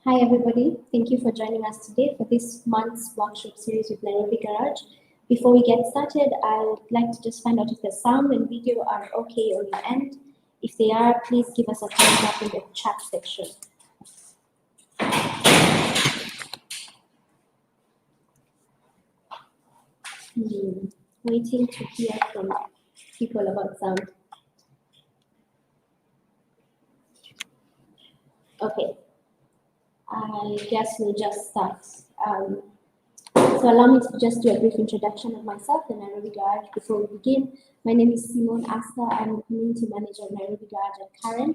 Hi everybody, thank you for joining us today for this month's workshop series with Nairobi Garage. Before we get started, I would like to just find out if the sound and video are okay on your end. If they are, please give us a thumbs up in the chat section. Waiting to hear from people about sound. Okay, I guess we'll just start. So allow me to just do a brief introduction of myself and Nairobi Garage before we begin. My name is Simone Asta. I'm the community manager of Nairobi Garage at Karen.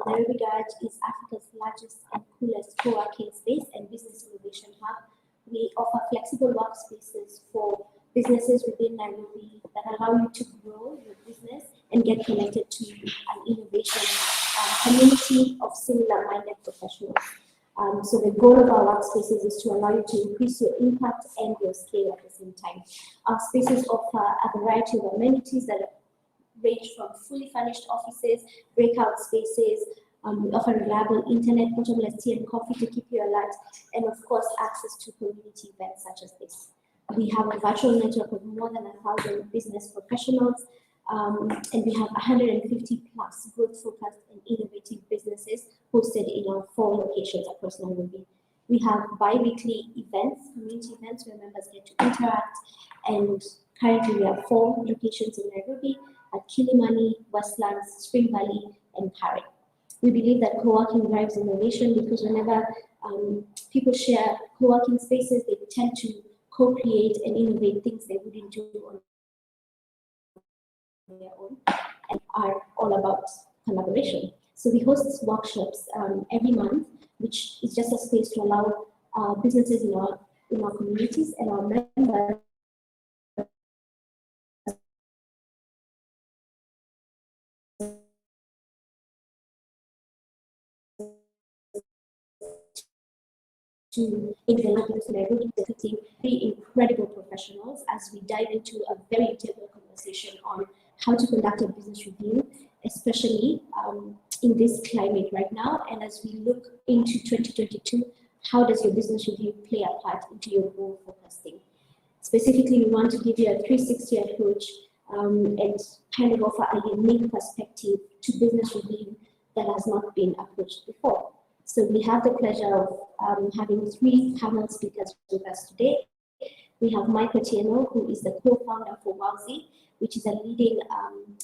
Nairobi Garage is Africa's largest and coolest co-working space and business innovation hub. We offer flexible workspaces for businesses within Nairobi that allow you to grow your business and get connected to an innovation community of similar-minded professionals. So the goal of our workspaces is to allow you to increase your impact and your scale at the same time. Our spaces offer a variety of amenities that range from fully furnished offices, breakout spaces. We offer reliable internet, portable tea and coffee to keep you alert, and of course, access to community events such as this. We have a virtual network of more than 1,000 business professionals, and we have 150 plus growth-focused and innovative businesses hosted in our 4 locations across Nairobi. We have bi-weekly events, community events where members get to interact, and currently we have 4 locations in Nairobi at Kilimani, Westlands, Spring Valley, and Karen. We believe that co-working drives innovation because whenever people share co-working spaces, they tend to co-create and innovate things they wouldn't do on their own and are all about collaboration. So we host workshops every month, which is just a space to allow businesses in our communities and our members to Nairobi, recruiting 3 incredible professionals as we dive into a very integral conversation on how to conduct a business review, especially in this climate right now. And as we look into 2022, how does your business review play a part into your goal forecasting? Specifically, we want to give you a 360 approach and kind of offer a unique perspective to business review that has not been approached before. So we have the pleasure of having 3 panel speakers with us today. We have Mike Otieno, who is the co-founder for Wowzy, which is a leading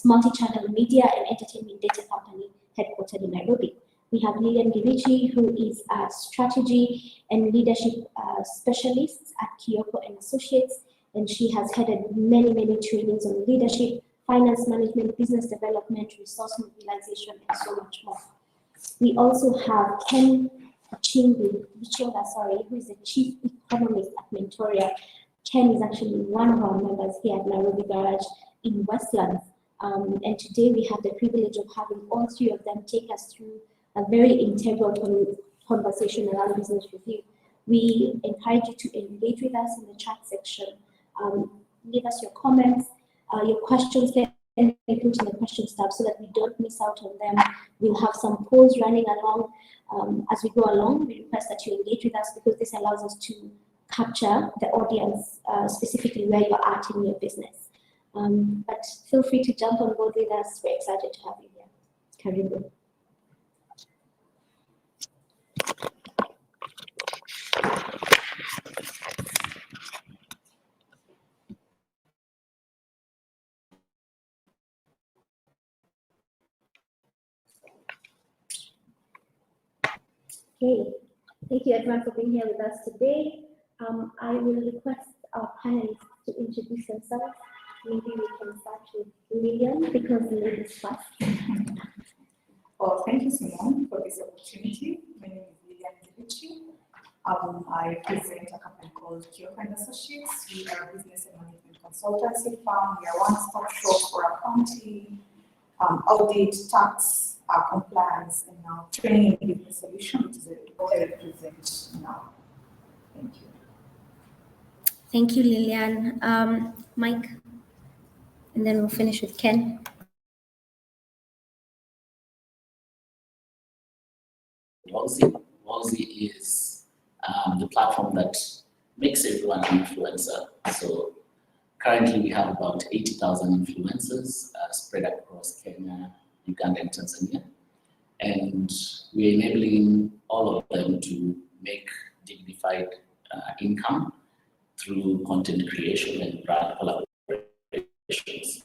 multi-channel media and entertainment data company headquartered in Nairobi. We have Lilian Girichi, who is a strategy and leadership specialist at Kyoko & Associates, and she has headed many trainings on leadership, finance management, business development, resource mobilization, and so much more. We also have Ken Vichinga, who is the chief economist at Mentoria. Ken is actually one of our members here at Nairobi Garage in Westlands. And today we have the privilege of having all 3 of them take us through a very integral conversation around business review. We encourage you to engage with us in the chat section. Give us your comments, your questions there, and put in the questions tab so that we don't miss out on them. We'll have some polls running along as we go along. We request that you engage with us because this allows us to capture the audience, specifically where you're at in your business. But feel free to jump on board with us. We're excited to have you here. Karibu. Okay, thank you everyone for being here with us today. I will request our panelists to introduce themselves. Maybe we can start with Lilian because the ladies first. Well, thank you, Simone, for this opportunity. My name is Lilian Girichi. I represent a company called Kyoko & Associates. We are a business and management consultancy firm. We are one-stop shop for accounting, audit, tax, compliance, and now training and business solution, which is what I represent now. Thank you. Thank you, Lilian. Mike, and then we'll finish with Ken. Wowzy platform that makes everyone an influencer. So currently we have about 80,000 influencers spread across Kenya, Uganda, and Tanzania. And we're enabling all of them to make dignified income through content creation and brand collaborations.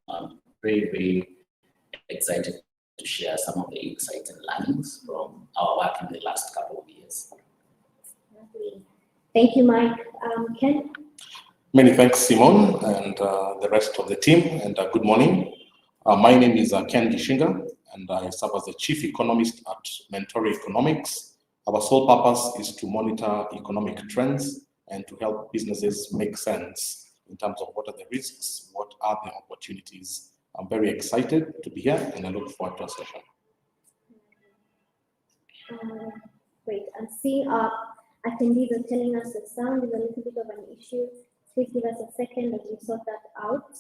I'm very, very excited to share some of the insights and learnings from our work in the last couple of years. Thank you, Mike. Ken? Many thanks, Simon, and the rest of the team, and good morning. My name is Ken Gishinga, and I serve as the Chief Economist at Mentor Economics. Our sole purpose is to monitor economic trends and to help businesses make sense in terms of what are the risks, what are the opportunities. I'm very excited to be here, and I look forward to our session. Great. I'm seeing our attendees are telling us the sound is a little bit of an issue. Please give us a second as we sort that out.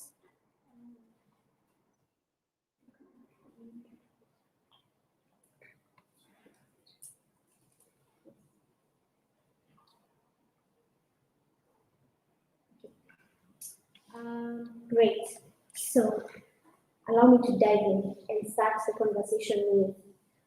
Great. So allow me to dive in and start the conversation with,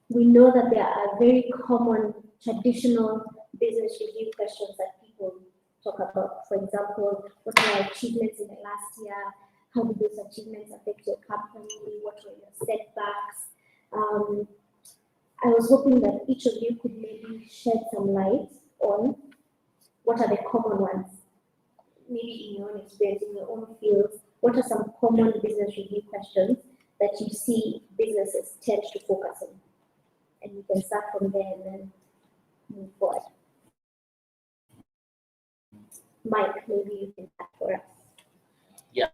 we know that there are very common traditional business review questions that people talk about. For example, what were your achievements in the last year? How did those achievements affect your company? What were your setbacks? I was hoping that each of you could maybe shed some light on what are the common ones. Maybe in your own experience, in your own fields, what are some common business review questions that you see businesses tend to focus on? And you can start from there and then move forward. Mike, maybe you can start for us. Yeah.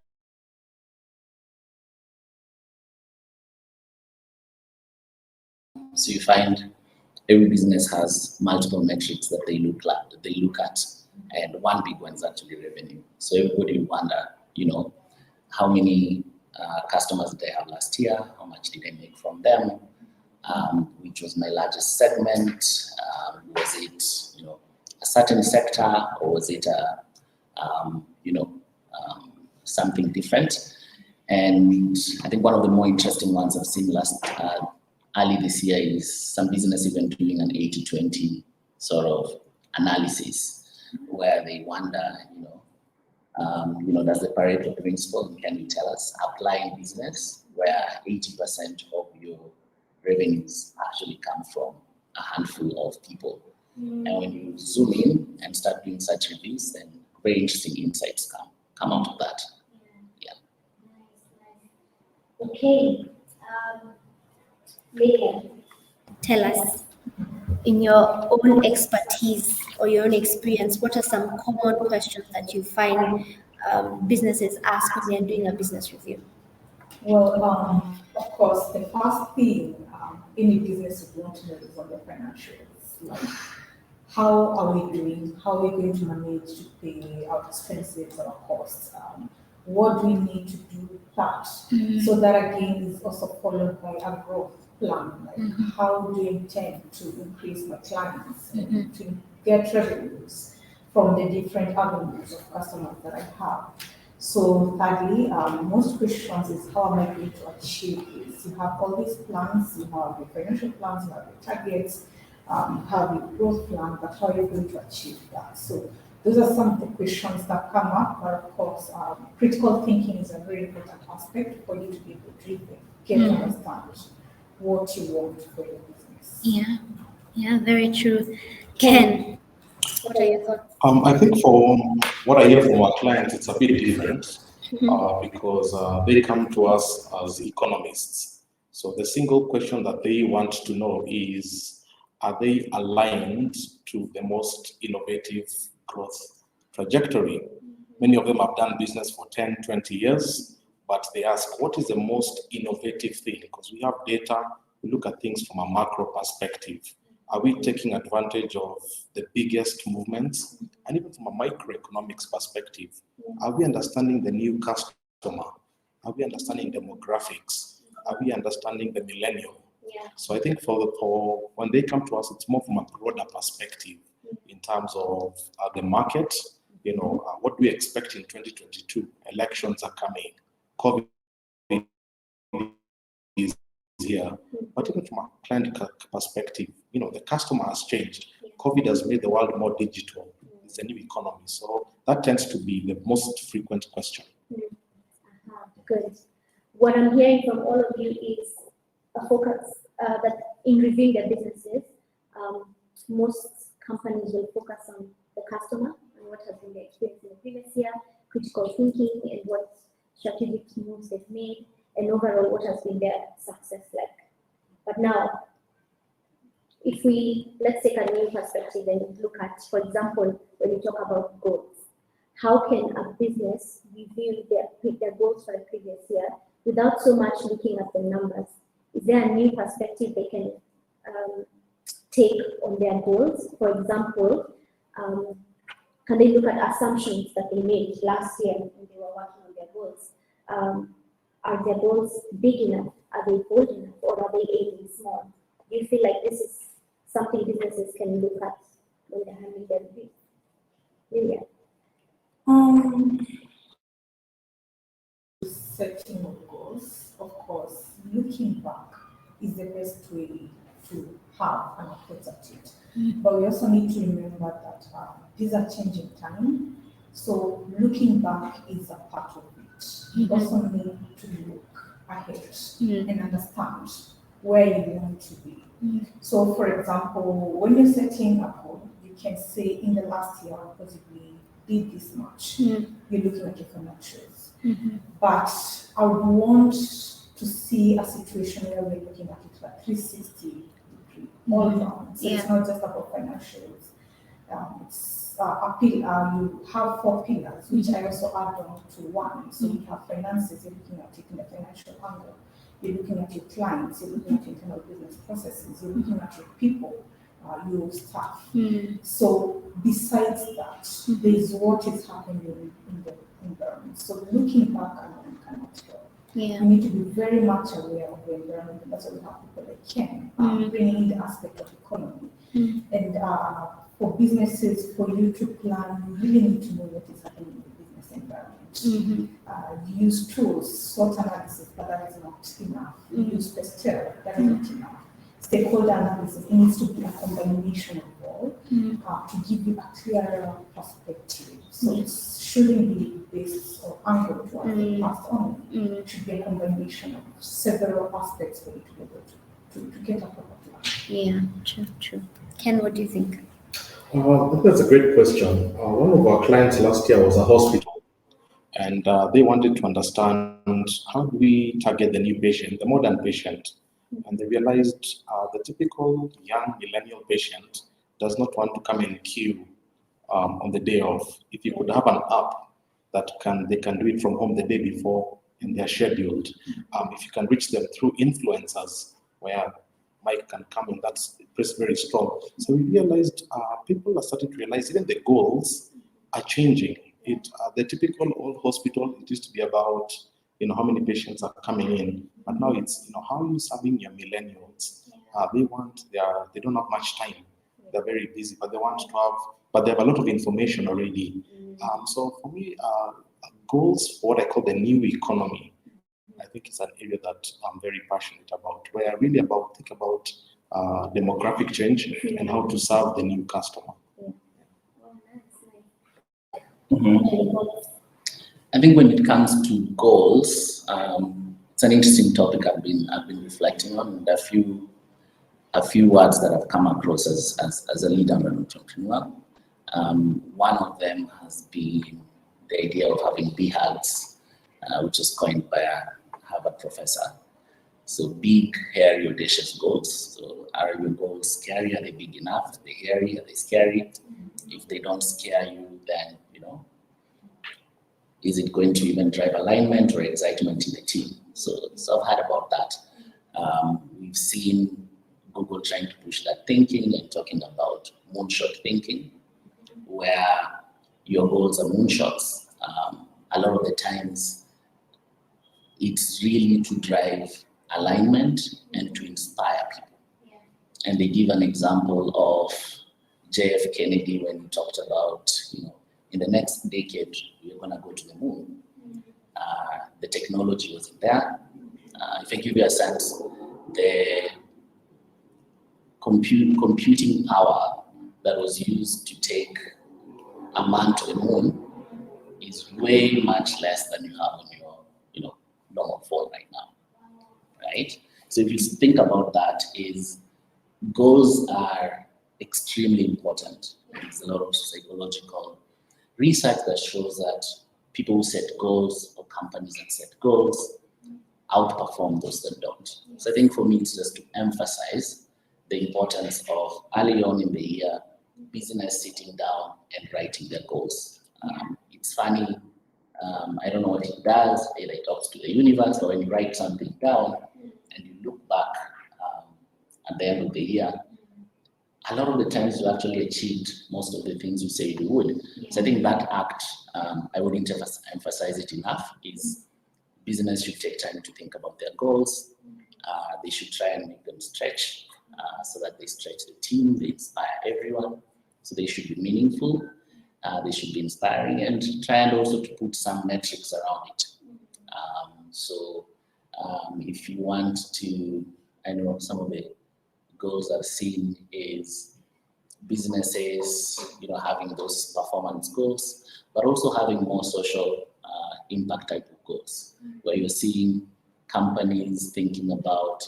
So you find every business has multiple metrics that they look at, and one big one is actually revenue. So everybody will wonder, how many customers did I have last year? How much did I make from them? Which was my largest segment? Was it, a certain sector, or was it something different? And I think one of the more interesting ones I've seen early this year is some business even doing an 80-20 sort of analysis, where they wonder, does the Pareto Principle, can you tell us, apply in business where 80% of your revenues actually come from a handful of people? And when you zoom in and start doing such reviews, then very interesting insights come out of that. Yeah. Okay. Megan, tell us, in your own expertise or your own experience, what are some common questions that you find businesses ask when they're doing a business review? Well, of course, the first thing any business would want to know is on the financials. Like, how are we doing? How are we going to manage to pay our expenses, our costs? What do we need to do that? So that again is also followed by a growth plan. Like, how do you intend to increase my clients and to get revenues from the different avenues of customers that I have? So thirdly, most questions is, how am I going to achieve this? You have all these plans, you have your financial plans, you have your targets, you have your growth plan, but how are you going to achieve that? So those are some of the questions that come up, but of course, critical thinking is a very important aspect for you to be able to get to understand what you want for your business. Yeah, very true. Ken, what are your thoughts? I think for what I hear from our clients, it's a bit different because they come to us as economists. So the single question that they want to know is, are they aligned to the most innovative growth trajectory? Many of them have done business for 10, 20 years, but they ask, what is the most innovative thing? Because we have data, we look at things from a macro perspective. Are we taking advantage of the biggest movements? And even from a microeconomics perspective, are we understanding the new customer? Are we understanding demographics? Are we understanding the millennial? So I think for when they come to us, it's more from a broader perspective. terms of the market. What do we expect in 2022? Elections are coming. COVID is here. But even from a client perspective, the customer has changed. COVID has made the world more digital. It's a new economy. So that tends to be the most frequent question. Good. What I'm hearing from all of you is a focus that in reviewing their businesses, most companies will focus on the customer and what has been their experience in the previous year, critical thinking and what strategic moves they've made, and overall what has been their success like. But now, if let's take a new perspective and look at, for example, when we talk about goals, how can a business review their goals for the previous year without so much looking at the numbers? Is there a new perspective they can take on their goals? For example, can they look at assumptions that they made last year when they were working on their goals? Are their goals big enough? Are they bold enough? Or are they aiming small? Do you feel like this is something businesses can look at when they're handling their review? Lilia? Setting of goals, of course, looking back is the best way to have an approach at it. But we also need to remember that these are changing time. So looking back is a part of it. You also need to look ahead and understand where you want to be. So for example, when you're setting a goal, you can say in the last year I possibly did this much. You're looking at your financials. But I would want to see a situation where we're looking at it like 360 degree all around. So it's not just about financials. It's you have 4 pillars, which I also add on to one. So you have finances, you're looking at it in the financial angle. You're looking at your clients, you're looking at internal business processes, you're looking at your people, your staff. So besides that, there is what is happening in the environment. So looking back alone cannot help. You need to be very much aware of the environment, and that's why we have people like Ken bringing in the aspect of economy. And for businesses, for you to plan, you really need to know what is happening in the business environment. You use tools, SWOT analysis, but that is not enough. You use PESTEL, that is not enough. Stakeholder analysis, it needs to be a combination of all to give you a clearer perspective. So it shouldn't be based or anchored to the past only. It should be a combination of several aspects for you to be able to get a proper plan. Yeah, true. Ken, what do you think? I think that's a great question. One of our clients last year was a hospital, and they wanted to understand how do we target the new patient, the modern patient. And they realized the typical young millennial patient does not want to come in queue on the day of. If you could have an app that they can do it from home the day before and they're scheduled. If you can reach them through influencers where Mike can come in, that's very strong. So we realized people are starting to realize even the goals are changing. The typical old hospital, it used to be about how many patients are coming in, but now it's how are you serving your millennials? They don't have much time. They're very busy, but they have a lot of information already. So for me, goals for what I call the new economy, I think it's an area that I'm very passionate about, where I really think about demographic change and how to serve the new customer. I think when it comes to goals, it's an interesting topic I've been reflecting on, and a few words that have come across as a leader and an entrepreneur. One of them has been the idea of having BHAGs, which was coined by a Harvard professor. So big, hairy, audacious goals. So are your goals scary? Are they big enough? Are they hairy? Are they scary? If they don't scare you, then is it going to even drive alignment or excitement in the team? So I've heard about that. We've seen Google trying to push that thinking and talking about moonshot thinking, where your goals are moonshots. A lot of the times, it's really to drive alignment and to inspire people. And they give an example of JF Kennedy when he talked about, in the next decade, we're going to go to the moon. The technology wasn't there. If I give you a sense, the computing power that was used to take a man to the moon is way much less than you have on your, normal phone right now, right? So if you think about that, goals are extremely important. There's a lot of psychological research that shows that people who set goals or companies that set goals outperform those that don't. So I think for me, it's just to emphasize the importance of early on in the year, business sitting down and writing their goals. It's funny, I don't know what it does, either it talks to the universe or when you write something down and you look back at the end of the year, a lot of the times you actually achieved most of the things you said you would. So I think that act, I wouldn't emphasize it enough, is business should take time to think about their goals. They should try and make them stretch so that they stretch the team, they inspire everyone. So they should be meaningful, they should be inspiring, and try and also to put some metrics around it. If you want to, I know some of the goals I've seen is businesses, having those performance goals, but also having more social impact type of goals, where you're seeing companies thinking about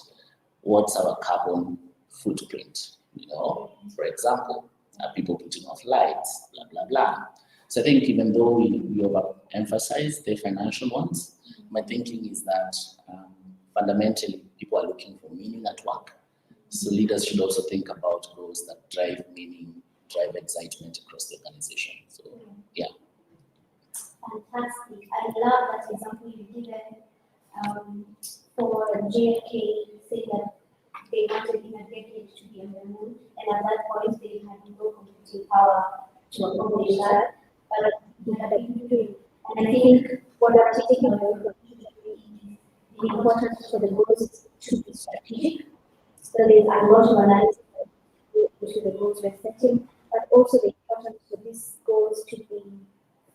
what's our carbon footprint. For example, are people putting off lights, blah, blah, blah. So I think even though we overemphasize the financial ones, my thinking is that fundamentally people are looking for meaning at work. So leaders should also think about goals that drive meaning, drive excitement across the organization. So, yeah. Fantastic. I love that example you given for JFK, saying that they wanted in a decade to be on the moon, and at that point they had no computing power to accomplish that. But they had a big. And I think what I'm taking away from is the importance for the goals to be strategic. So there's a lot of analysis to the goals we're setting, but also the importance for these goals to be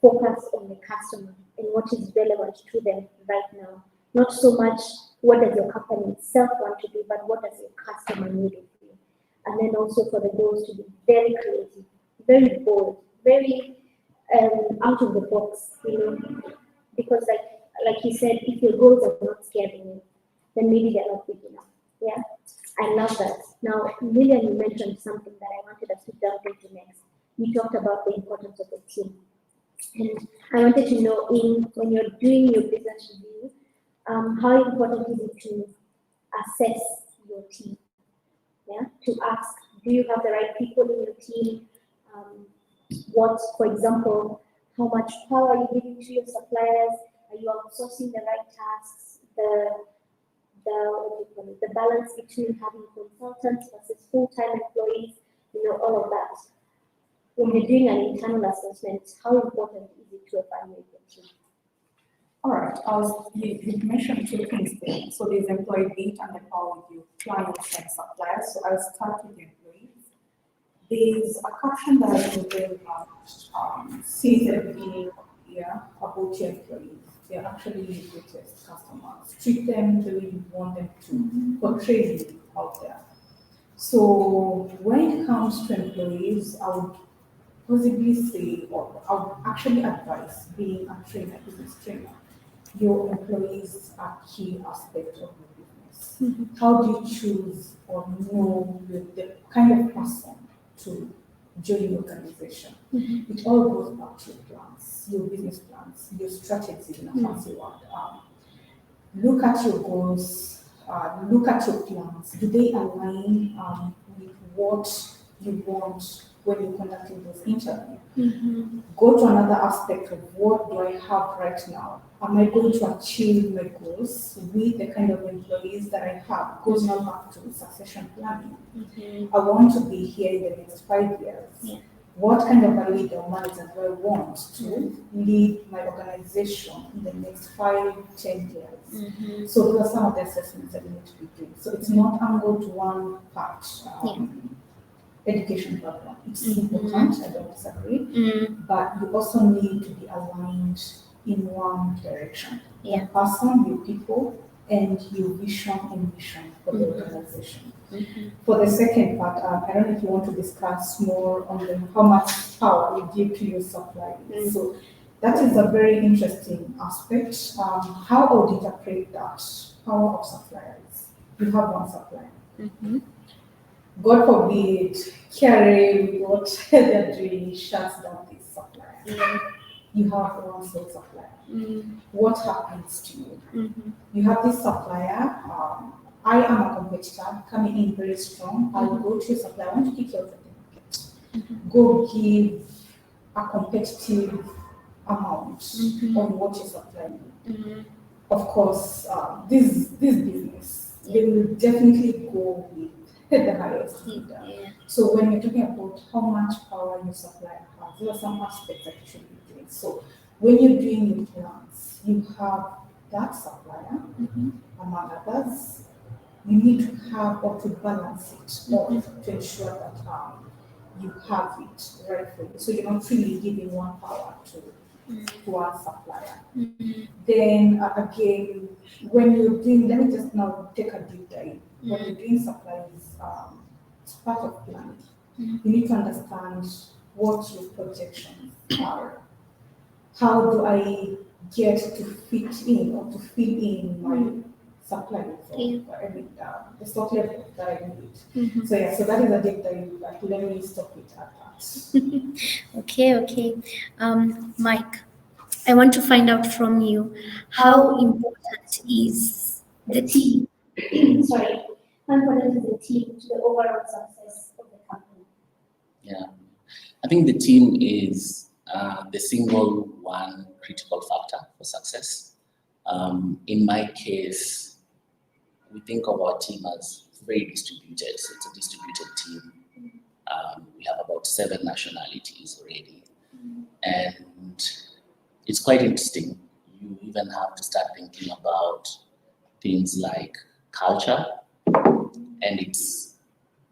focused on the customer and what is relevant to them right now. Not so much what does your company itself want to do, but what does your customer need of you. And then also for the goals to be very creative, very bold, very out of the box, because like you said, if your goals are not scaring you, then maybe they're not big enough. Yeah, I love that. Now, Lillian, you mentioned something that I wanted us to delve into next. You talked about the importance of the team. And I wanted to know, when you're doing your business review, how important is it to assess your team? Yeah, to ask, do you have the right people in your team? For example, how much power are you giving to your suppliers? Are you outsourcing the right tasks? The balance between having consultants versus full-time employees, all of that. When you're doing an internal assessment, how important is it to evaluate your team? All right, you mentioned two things there. So there's employee data and the power with your clients and suppliers. So I'll start with the employees. There's a caption that I will very much since the beginning of the year about your employees. They're actually your greatest customers. Treat them the way you want them to portray you out there. So when it comes to employees, I would possibly say, or I would actually advise being a trainer, business trainer. Your employees are key aspect of your business. Mm-hmm. How do you choose or know the kind of person to join your organization? Mm-hmm. It all goes back to your plans, your business plans, your strategy in a fancy word. Look at your goals, look at your plans. Do they align with what you want when you're conducting those interviews? Mm-hmm. Go to another aspect of what do I have right now? Am I going to achieve my goals with the kind of employees that I have? Goes now back to succession planning. Mm-hmm. I want to be here in the next 5 years. Yeah. What kind of a leader or manager do I want to lead my organization in the next 5, 10 years? Mm-hmm. So those are some of the assessments that we need to be doing. So it's not angled to one part. education background. It's important, I don't disagree, but you also need to be aligned in one direction. Yeah. Your person, your people, and your vision and mission for the organization. For the second part, I don't know if you want to discuss more on how much power you give to your suppliers. So that is a very interesting aspect. How I would interpret that power of suppliers. You have one supplier. God forbid, Kerry, with what they're doing, shuts down this supplier. You have one sole supplier. What happens to you? You have this supplier. I am a competitor coming in very strong. I will go to your supplier. I want to kick you out of the market. Go give a competitive amount on what you're supplying. Of course, this business, they will definitely go with the highest bidder. So when you're talking about how much power your supplier has, there are some aspects that you should be doing. So when you're doing your plans, you have that supplier, among others. You need to have or to balance it or to ensure that you have it right for you. So you're not really giving one power to one supplier. Then again, when you're doing, let me just now take a deep dive. When you're doing supplies, it's part of planning. You need to understand what your projections are. How do I get to fit in or to fill in my supply the stock level that I need. So yeah, so that is a deep dive, but let me stop it at that. Okay. Mike, I want to find out from you, how important is the team? Sorry, how important is the team to the overall success of the company? Yeah, I think the team is the single one critical factor for success. In my case, we think of our team as very distributed. So it's a distributed team. We have about 7 nationalities already. And it's quite interesting. You even have to start thinking about things like culture and its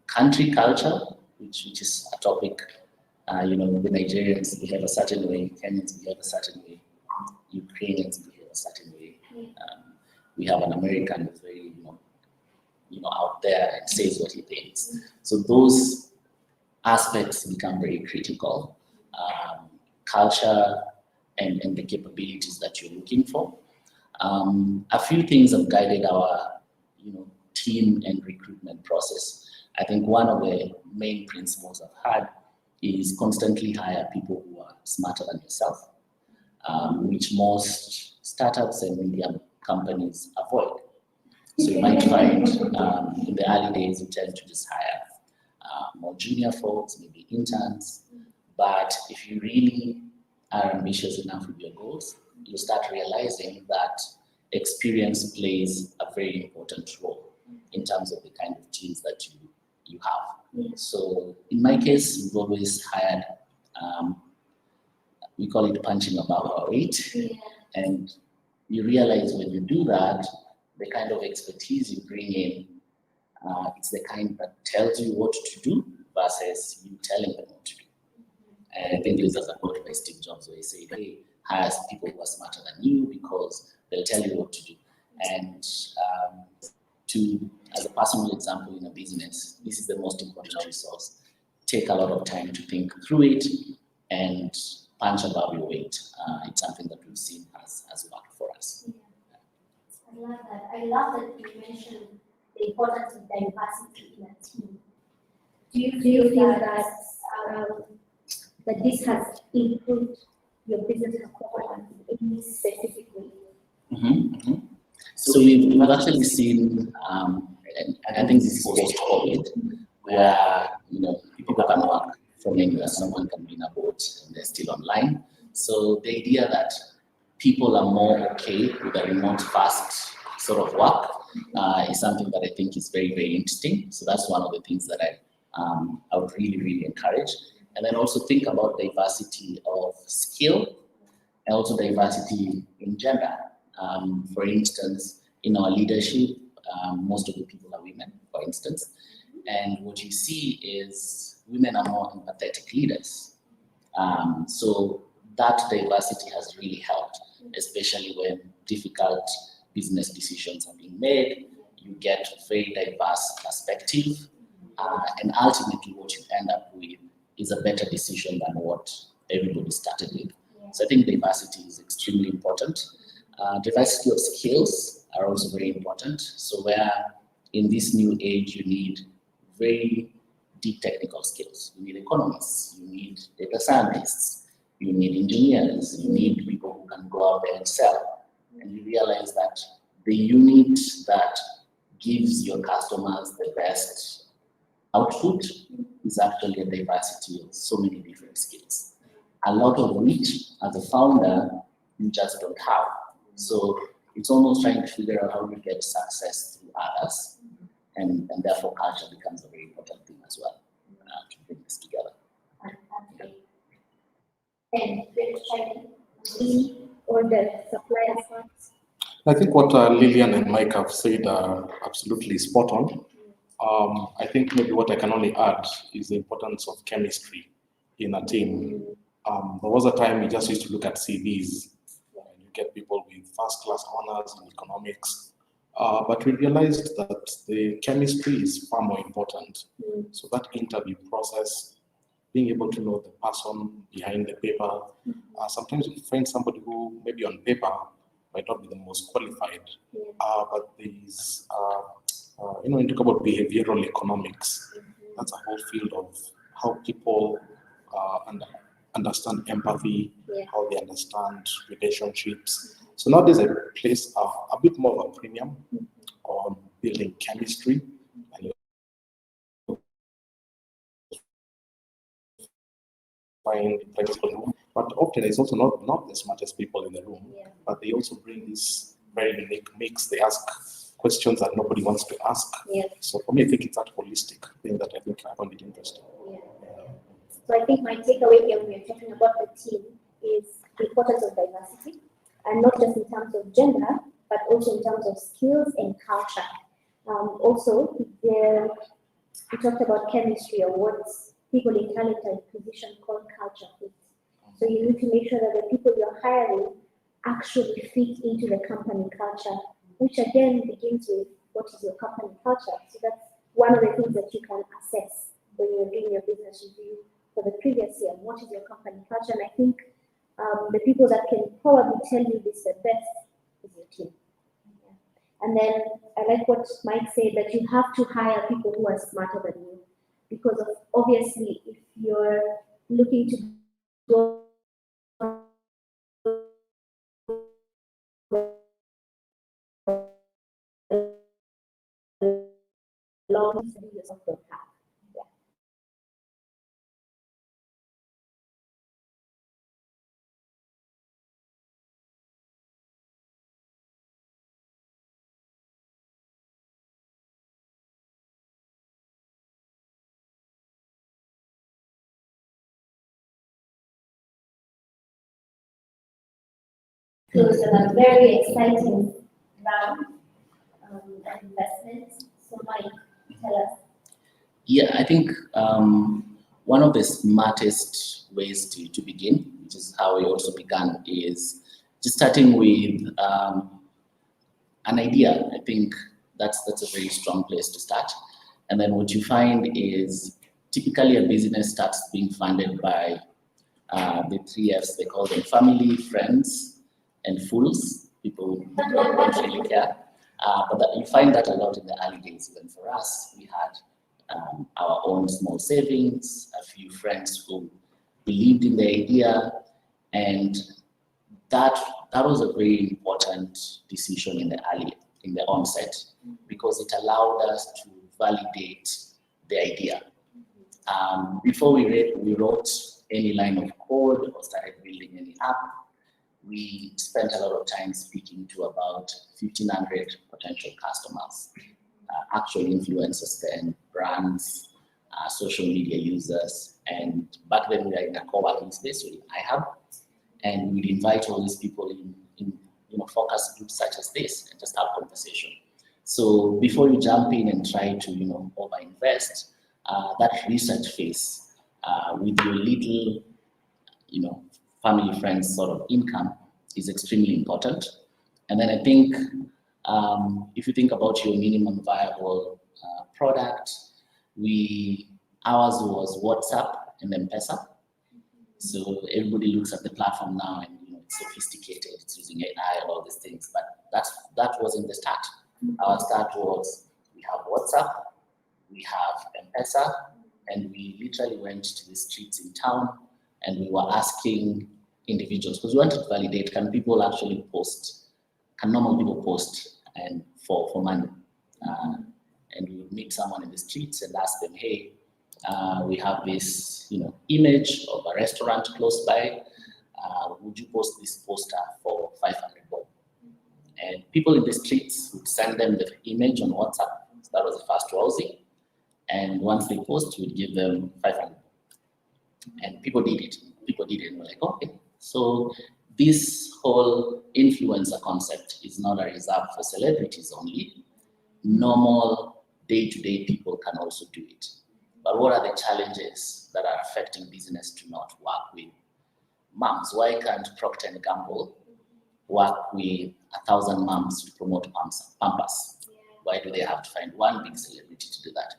country culture, which is a topic. The Nigerians behave a certain way, Kenyans behave a certain way, Ukrainians behave a certain way. We have an American who's very, out there and says what he thinks. So those aspects become very critical. Culture and the capabilities that you're looking for. A few things have guided our, team and recruitment process. I think one of the main principles I've had is constantly hire people who are smarter than yourself, which most startups and medium companies avoid. So you might find in the early days, you tend to just hire more junior folks, maybe interns. But if you really are ambitious enough with your goals, you start realizing that experience plays a very important role in terms of the kind of teams that you have. So in my case, we've always hired, we call it punching above our weight. And you realize when you do that, the kind of expertise you bring in, it's the kind that tells you what to do versus you telling them what to do. And I think there's a quote by Steve Jobs where he said, hey, hire people who are smarter than you because they'll tell you what to do. And as a personal example in a business, this is the most important resource. Take a lot of time to think through it and punch above your weight. It's something that we've seen has worked for us. I love that. I love that you mentioned the importance of diversity in a team. Do you feel that this has improved your business performance in any specific way? So we've actually seen, and I think this is post-COVID, where people can work from anywhere. Someone can be in a boat and they're still online. So the idea that people are more okay with a remote fast sort of work is something that I think is very, very interesting. So that's one of the things that I would really, really encourage. And then also think about diversity of skill and also diversity in gender. For instance, in our leadership, most of the people are women, for instance. And what you see is women are more empathetic leaders. So that diversity has really helped, especially when difficult business decisions are being made. You get very diverse perspective, and ultimately what you end up with is a better decision than what everybody started with. So I think diversity is extremely important. Diversity of skills are also very important. So where in this new age you need very deep technical skills. You need economists, you need data scientists, you need engineers, you need people who can go out there and sell. And you realize that the unit that gives your customers the best output is actually a diversity of so many different skills. A lot of which, as a founder, you just don't have. So it's almost trying to figure out how to get success through others, and therefore culture becomes a very important thing as well to bring this together. And or the suppliers ones. I think what Lillian and Mike have said are absolutely spot on. I think maybe what I can only add is the importance of chemistry in a team. There was a time we just used to look at CVs, and you get people with first-class honors in economics, but we realized that the chemistry is far more important. So that interview process, being able to know the person behind the paper, sometimes you find somebody who maybe on paper might not be the most qualified, but there's, when you talk about behavioral economics, that's a whole field of how people understand empathy, how they understand relationships. So nowadays I place a bit more of a premium on building chemistry. And find people, but often it's also not the smartest people in the room, but they also bring this very unique mix. They ask questions that nobody wants to ask. So for me, I think it's that holistic thing that I think I find it interesting. So I think my takeaway here when we're talking about the team is the importance of diversity, and not just in terms of gender, but also in terms of skills and culture. Also, we talked about chemistry, or what people in talent acquisition call culture fit. So you need to make sure that the people you're hiring actually fit into the company culture, which again begins with what is your company culture. So that's one of the things that you can assess when you're doing your business review for the previous year. What is your company culture? And I think the people that can probably tell you this the best is your team. And then I like what Mike said, that you have to hire people who are smarter than you, because obviously if you're looking to go long, you yourself don't have. So it's a very exciting round of investment. So Mike, tell us. Yeah, I think one of the smartest ways to begin, which is how we also began, is just starting with an idea. I think that's a very strong place to start. And then what you find is typically a business starts being funded by the 3 Fs. They call them family, friends, and fools. People don't really care. But you find that a lot in the early days. Even for us, we had our own small savings, a few friends who believed in the idea, and that was a very important decision in the onset, because it allowed us to validate the idea. Before we wrote any line of code or started building any app, we spent a lot of time speaking to about 1,500 potential customers, actual influencers then, brands, social media users, and back then we were in a coworking space with iHub, and we'd invite all these people in focus groups such as this and just have conversation. So before you jump in and try to over-invest, that research phase with your little, family, friends sort of income is extremely important. And then I think if you think about your minimum viable product, ours was WhatsApp and M-Pesa. So everybody looks at the platform now and it's sophisticated, it's using AI and all these things, but that wasn't the start. Our start was we have WhatsApp, we have M-Pesa, and we literally went to the streets in town and we were asking individuals, because we wanted to validate, can people actually post, can normal people post and for money? And we would meet someone in the streets and ask them, hey, we have this image of a restaurant close by. Would you post this poster for 500 bob? And people in the streets would send them the image on WhatsApp. So that was the first browsing. And once they post, we'd give them 500. And people did it. And we're like, okay. So this whole influencer concept is not a reserve for celebrities only. Normal day-to-day people can also do it. But what are the challenges that are affecting business to not work with moms? Why can't Procter & Gamble work with 1,000 moms to promote Pampers? Why do they have to find one big celebrity to do that?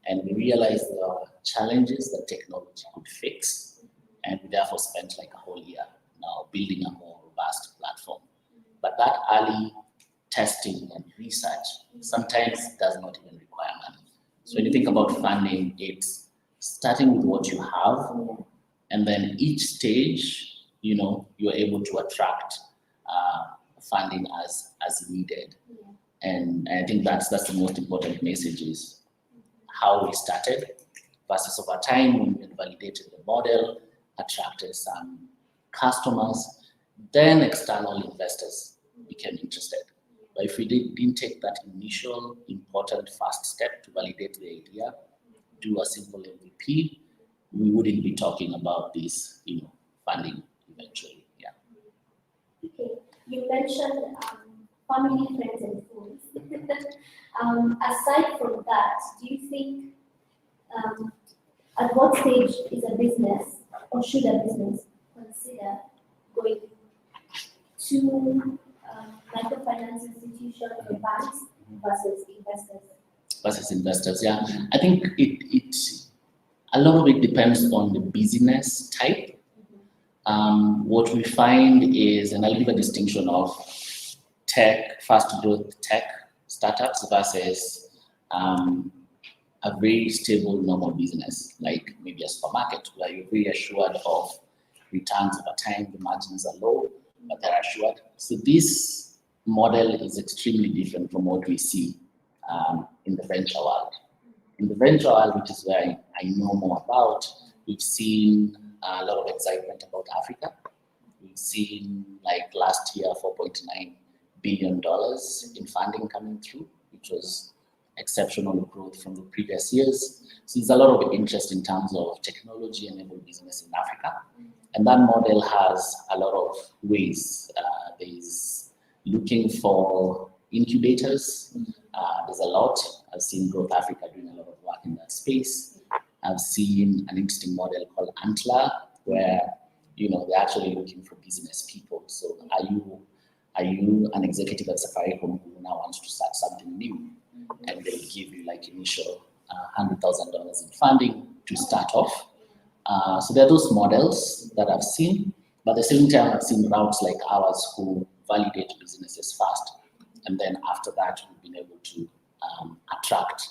And we realized there are challenges that technology could fix, and we therefore spent like a whole year now building a more robust platform. But that early testing and research sometimes does not even require money. So when you think about funding, it's starting with what you have, and then each stage, you're able to attract funding as needed. And I think that's the most important message is how we started versus over time when we had validated the model, attracted some customers, then external investors became interested. But if we didn't take that initial important first step to validate the idea, do a simple MVP, we wouldn't be talking about this, funding eventually. Yeah. Okay, you mentioned family, friends, and fools. Aside from that, do you think at what stage is a business or should a business consider going to microfinance institutions or banks versus investors? Yeah. I think a lot of it depends on the business type. What we find is, and I'll give a distinction of fast growth tech startups versus a very stable normal business, like maybe a supermarket where you're very assured of returns over time, the margins are low, but they're assured. So this model is extremely different from what we see in the venture world. In the venture world, which is where I know more about, we've seen a lot of excitement about Africa. We've seen like last year, $4.9 billion in funding coming through, which was exceptional growth from the previous years. So there's a lot of interest in terms of technology-enabled business in Africa. And that model has a lot of ways. There's looking for incubators. There's a lot. I've seen Growth Africa doing a lot of work in that space. I've seen an interesting model called Antler, where they're actually looking for business people. So are you an executive at Safaricom who now wants to start something new? And they'll give you like initial $100,000 in funding to start off. So there are those models that I've seen, but at the same time, I've seen routes like ours who validate businesses fast. And then after that, we've been able to attract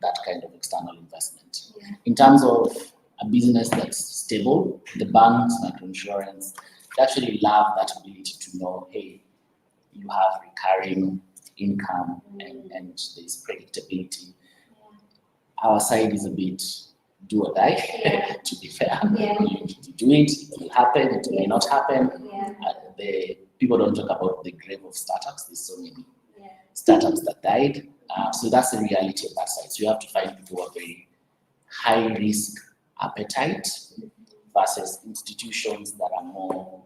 that kind of external investment. In terms of a business that's stable, the banks, microinsurance, they actually love that ability to know, hey, you have recurring income and there's predictability. Our side is a bit do or die, to be fair. You do it, it will happen, it may not happen. People don't talk about the grave of startups. There's so many startups that died. So that's the reality of that side. So you have to find people who are very high risk appetite versus institutions that are more,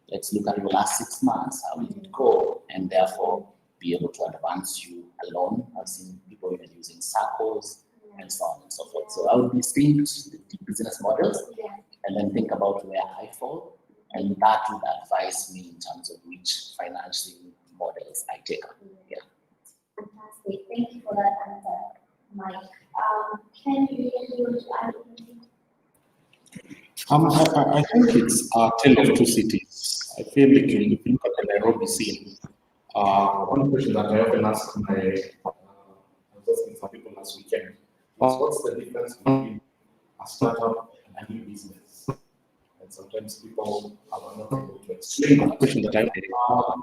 let's look at your last 6 months, how did it go? And therefore be able to advance you alone. I've seen people even using circles and so on and so forth. So I would distinct the business models and then think about where I fall, and that would advise me in terms of which financing models I take up. Yeah. Fantastic. Thank you for that answer, Mike. Can you want to add anything? I think it's a tale of two cities. I feel like if you look at the Nairobi scene, one question that I often ask I was asking some people last weekend, what's the difference between a startup and a new business? And sometimes people are not able to explain that question that I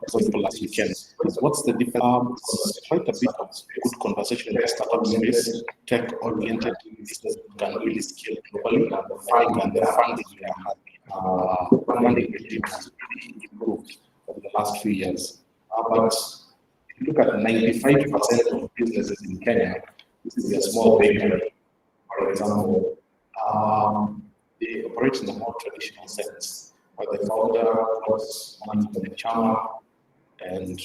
asked people last weekend is what's the difference? Quite a bit of good conversation in the startup space, tech-oriented business can really scale globally, and the funding really has really improved over the last few years. But if you look at 95% of businesses in Kenya, this is a small bakery, for example. They operate in a more traditional sense, where the founder puts money from the chama, and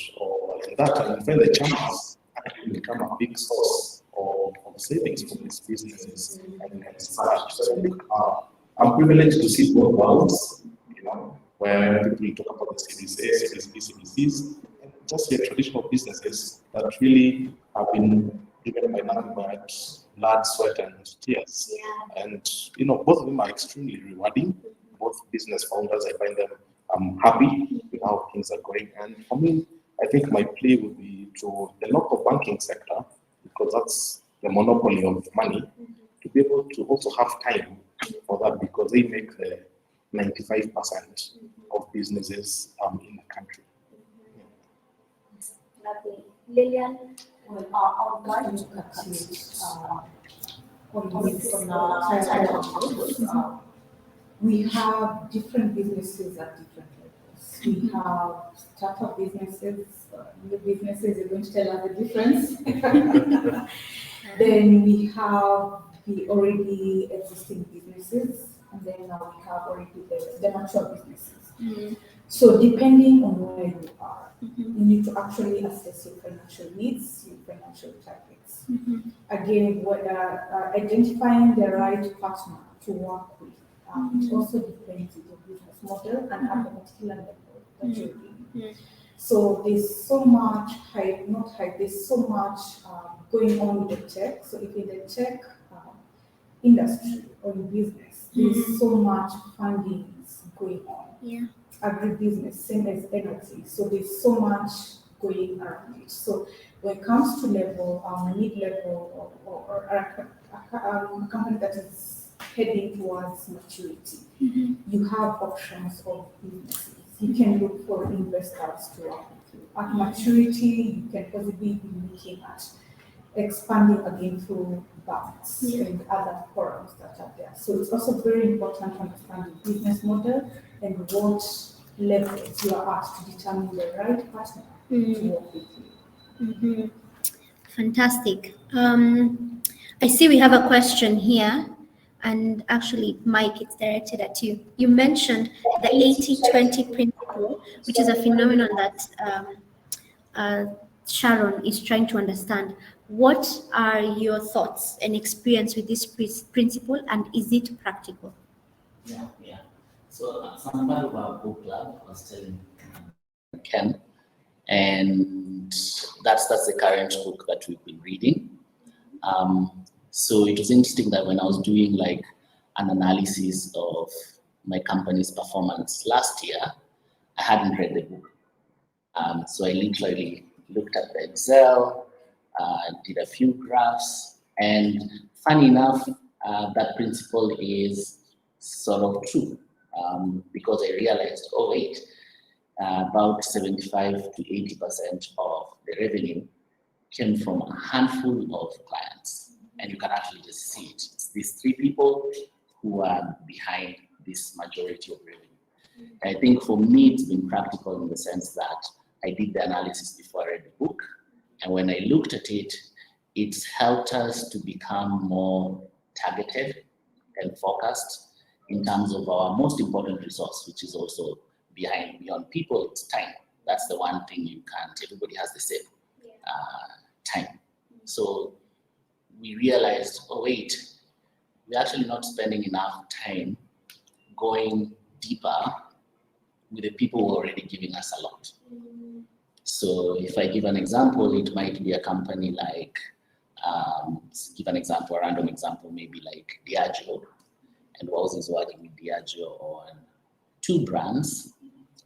when the chamas actually become a big source of savings for these businesses and start. So I'm privileged to see both worlds, where people talk about the Series A, Series B, Series Cs, and just your traditional businesses that really have been driven by nothing but blood, sweat, and tears. And both of them are extremely rewarding. Both business founders, I find them happy with how things are going. And for me, I think my play would be to the local banking sector, because that's the monopoly of money, to be able to also have time for that, because they make the 95% of businesses in the country. Lovely. Lillian? Well, I would like to continue we have different businesses at different levels. We have startup businesses, new businesses, you're going to tell us the difference. Then we have the already existing businesses, and then now we have already the mature businesses. So depending on where you are, you need to actually assess your financial needs, your financial targets. Again, identifying the right partner to work with. It also depends on your business model and at the particular level that you're in. So there's so much there's so much going on with the tech. So if in the tech industry or in business, there's so much funding going on. Agribusiness, same as energy. So there's so much going around it. So when it comes to level, mid-level, or a company that is heading towards maturity, you have options of businesses. You can look for investors to work with you. At maturity, you can possibly be looking at expanding again through banks and other forums that are there. So it's also very important to understand the business model and what levels you are at to determine the right partner to work with you. Fantastic. I see we have a question here, and actually, Mike, it's directed at you. You mentioned the 80-20 principle, which is a phenomenon that Sharon is trying to understand. What are your thoughts and experience with this principle, and is it practical? Yeah. So some part of our book club was telling Ken, and that's the current book that we've been reading. So it was interesting that when I was doing like an analysis of my company's performance last year, I hadn't read the book. So I literally looked at the Excel, did a few graphs, and funny enough, that principle is sort of true, because I realized, oh wait, about 75 to 80% of the revenue came from a handful of clients, and you can actually just see it. It's these three people who are behind this majority of revenue. And I think for me, it's been practical in the sense that I did the analysis before I read the book, and when I looked at it, it's helped us to become more targeted and focused in terms of our most important resource, which is also beyond people, it's time. That's the one thing you can't, everybody has the same time. So we realized, oh wait, we're actually not spending enough time going deeper with the people who are already giving us a lot. So if I give an example, it might be a company like, give an example, a random example, maybe like Diageo, and Wells is working with Diageo on 2 brands,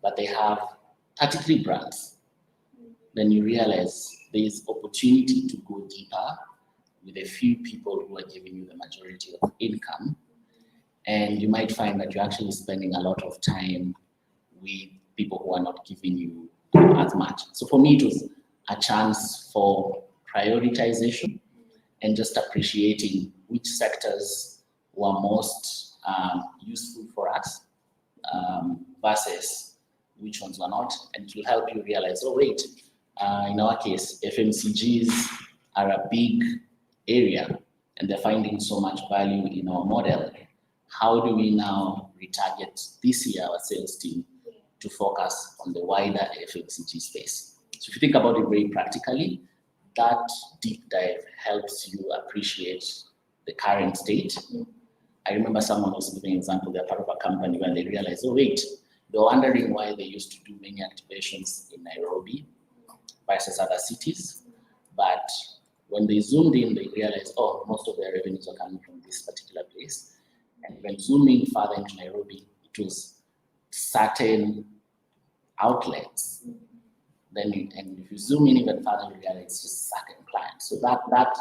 but they have 33 brands. Then you realize there's opportunity to go deeper with a few people who are giving you the majority of income. And you might find that you're actually spending a lot of time with people who are not giving you as much. So for me, it was a chance for prioritization and just appreciating which sectors were most useful for us versus which ones were not. And it will help you realize, oh wait, in our case, FMCGs are a big area and they're finding so much value in our model. How do we now retarget this year our sales team to focus on the wider FMCG space? So if you think about it very practically, that deep dive helps you appreciate the current state. I remember someone was giving an example, they're part of a company when they realized, oh wait, they were wondering why they used to do many activations in Nairobi versus other cities. But when they zoomed in, they realized, oh, most of their revenues are coming from this particular place. And when zooming further into Nairobi, it was certain outlets. And if you zoom in even further, you realize it's just certain clients. So that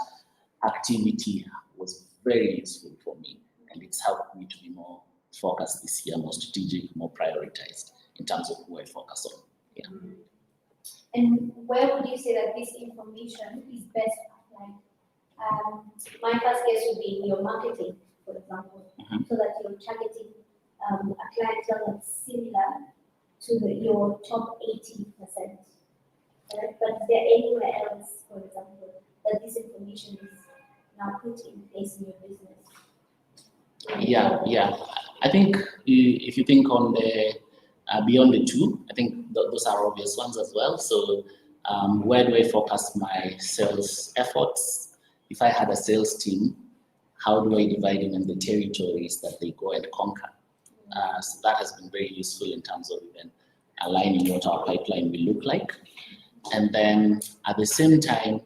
activity was very useful for me, and it's helped me to be more focused this year, more strategic, more prioritized in terms of who I focus on. Yeah. And where would you say that this information is best applied? My first guess would be in your marketing, for example, so that you're targeting a clientele that's similar to your top 80%. Right? But is there anywhere else, for example, that this information is now put in place in your business? Yeah. I think if you think on the beyond the 2, I think those are obvious ones as well. So where do I focus my sales efforts? If I had a sales team, how do I divide them in the territories that they go and conquer? So that has been very useful in terms of even aligning what our pipeline will look like. And then at the same time,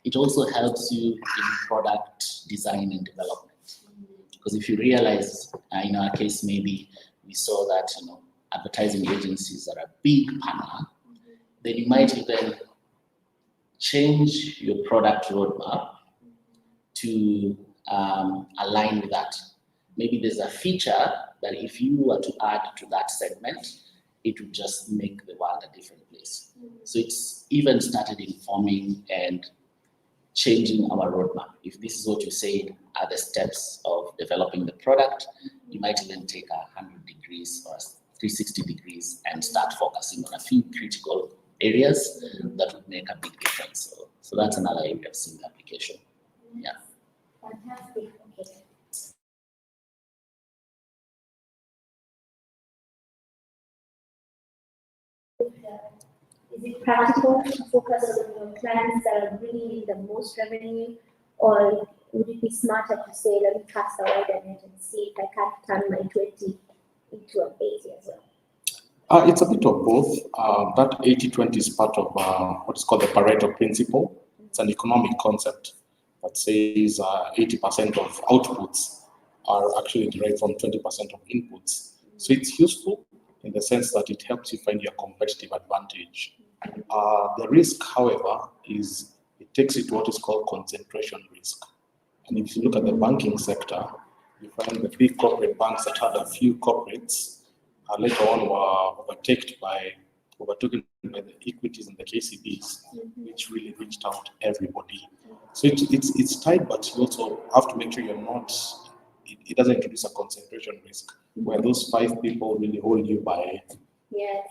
it also helps you in product design and development. Because if you realize, in our case, maybe we saw that advertising agencies are a big partner, then you might even change your product roadmap to align with that. Maybe there's a feature that if you were to add to that segment, it would just make the world a different place. So it's even started informing and changing our roadmap. If this is what you said are the steps of developing the product, you might even take 100 degrees or 360 degrees and start focusing on a few critical areas that would make a big difference. So that's another area of seeing application. Yeah. Fantastic. Okay. Is it practical to focus on your clients that are bringing in the most revenue, or would it be smarter to say, let me cast a wider net and see if I can turn my 20 into an 80 as well? It's a bit of both. That 80-20 is part of what is called the Pareto Principle. It's an economic concept that says 80% of outputs are actually derived from 20% of inputs. So it's useful in the sense that it helps you find your competitive advantage. The risk, however, is it takes it to what is called concentration risk. And if you look at the banking sector, you find the big corporate banks that had a few corporates later on were overtaken by the equities and the KCBs, which really reached out to everybody. So it's tight, but you also have to make sure you're not, it doesn't introduce a concentration risk where those 5 people really hold you by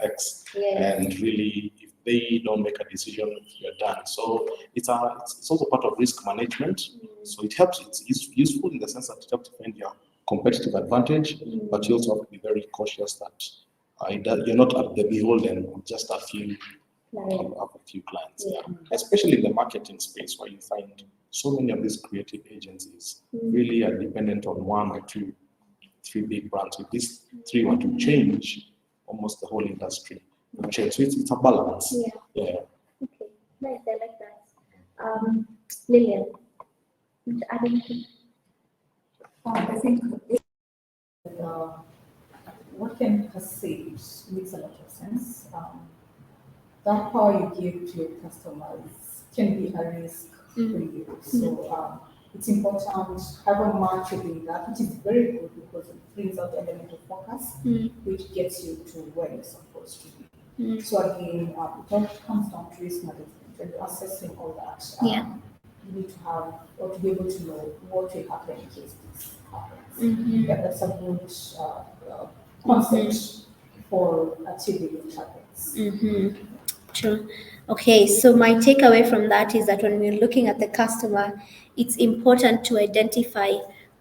X. And really, if they don't make a decision, you're done. So it's also part of risk management. So it helps, it's useful in the sense that it helps to find your competitive advantage, but you also have to be very cautious that you're not at the beholden of just a few clients, especially in the marketing space where you find So many of these creative agencies really are dependent on one or two, three big brands. If these three want to change, almost the whole industry will change. So it's a balance. Yeah. Okay, nice. I like that. Lillian, I don't think. I think what Ken has said makes a lot of sense. That power you give to your customers can be a risk for you. So it's important, however much you do that, which is very good because it brings out the element of focus, which gets you to where you're supposed to be. So again, it all comes down to risk management. When you're assessing all that, you need to have, or to be able to know what will happen in case this happens. Yeah, that's a good concept for achieving your targets. True. Okay, so my takeaway from that is that when we're looking at the customer, it's important to identify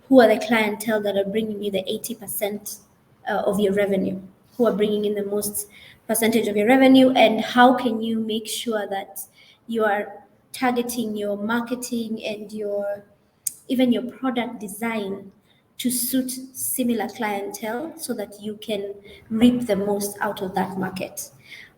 who are the clientele that are bringing you the 80% of your revenue, who are bringing in the most percentage of your revenue, and how can you make sure that you are targeting your marketing and even your product design to suit similar clientele so that you can reap the most out of that market.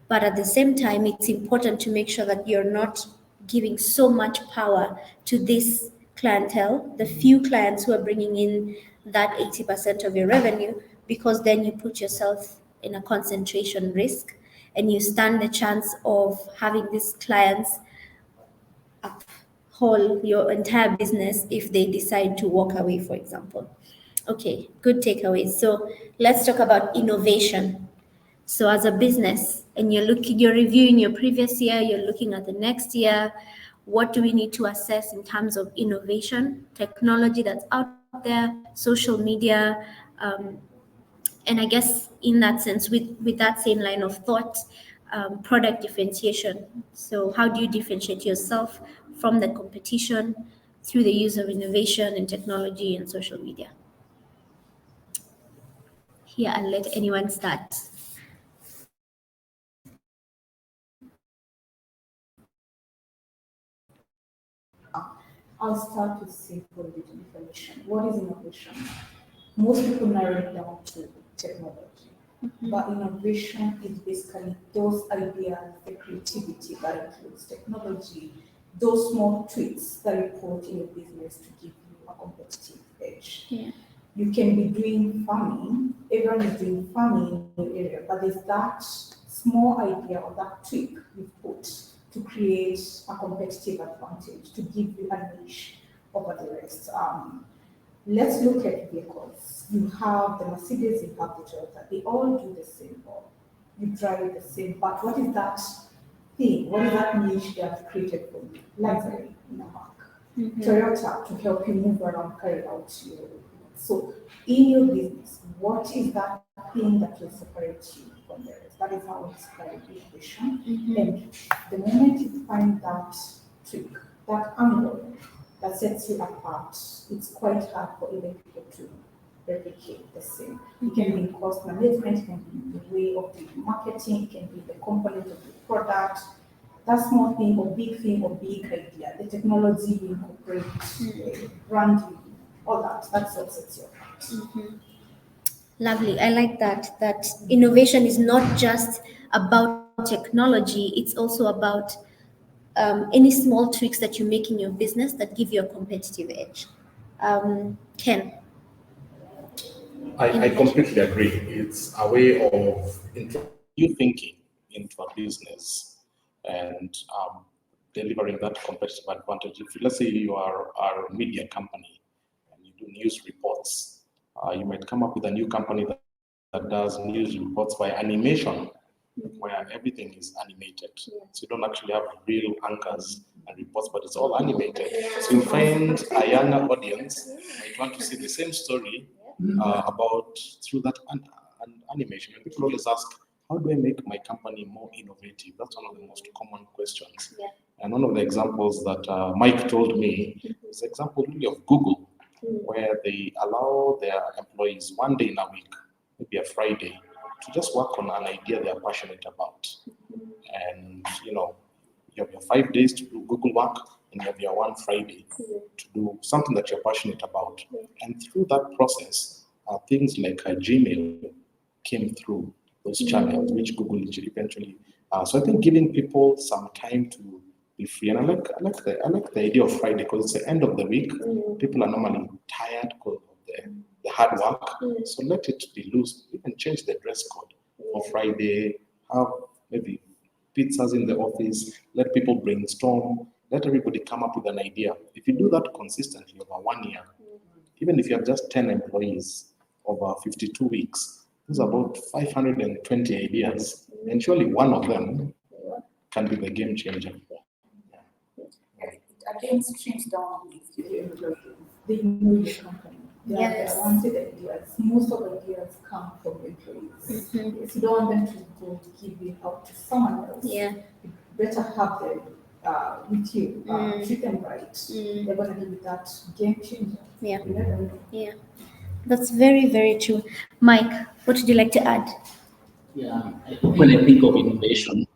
But at the same time, it's important to make sure that you're not giving so much power to this clientele, the few clients who are bringing in that 80% of your revenue, because then you put yourself in a concentration risk and you stand the chance of having these clients uphold your entire business if they decide to walk away, for example. Okay, good takeaways. So let's talk about innovation. So as a business, and you're reviewing your previous year, you're looking at the next year, what do we need to assess in terms of innovation, technology that's out there, social media, and I guess in that sense, with that same line of thought, product differentiation. So how do you differentiate yourself from the competition through the use of innovation and technology and social media? Here, I'll let anyone start. I'll start with simple definition. What is innovation? Most people narrow it down to technology. But innovation is basically those ideas, the creativity that includes technology, those small tweaks that you put in your business to give you a competitive edge. You can be doing farming, everyone is doing farming in your area, but there's that small idea or that tweak you put to create a competitive advantage, to give you a niche over the rest. Let's look at vehicles. You have the Mercedes, you have the Toyota. They all do the same, or you drive the same. But what is that thing? What is that niche they have created for you? Luxury in a bag. Toyota to help you move around, carry out your. So in your business, what is that thing that will separate you from the rest? That is how we describe innovation. And the moment you find that trick, that angle that sets you apart, it's quite hard for even people to replicate the same. It can be in cost management, it can be the way of the marketing, it can be the component of the product, that small thing or big idea, the technology you incorporate, branding, all that, that's what sets you apart. Lovely. I like that innovation is not just about technology, it's also about any small tweaks that you make in your business that give you a competitive edge. Ken? I completely agree. It's a way of new thinking into a business and delivering that competitive advantage. If let's say you are a media company and you do news reports, you might come up with a new company that does news reports by animation, where everything is animated. So you don't actually have real anchors and reports, but it's all animated. So you find a younger audience might want to see the same story about through that animation. And people always ask, how do I make my company more innovative? That's one of the most common questions. And one of the examples that Mike told me is the example really of Google, where they allow their employees one day in a week, maybe a Friday, to just work on an idea they're passionate about. And you have your 5 days to do Google work, and you have your one Friday to do something that you're passionate about. And through that process, things like Gmail came through those channels, which Google eventually. So I think giving people some time to be free, and I like the idea of Friday because it's the end of the week. People are normally tired because of the hard work. So let it be loose. You can change the dress code for Friday. Have maybe pizzas in the office. Let people brainstorm. Let everybody come up with an idea. If you do that consistently over 1 year, even if you have just 10 employees over 52 weeks, there's about 520 ideas, and surely one of them can be the game changer. Again, streams down with your employees. They know your company. They are wanted ideas. Most of ideas come from employees. Yes, you don't want them to go give it out to someone else. You better have them with you. Treat them right. They're going to give you that game changer. You never know. That's very, very true. Mike, what would you like to add? Yeah, when I think of innovation,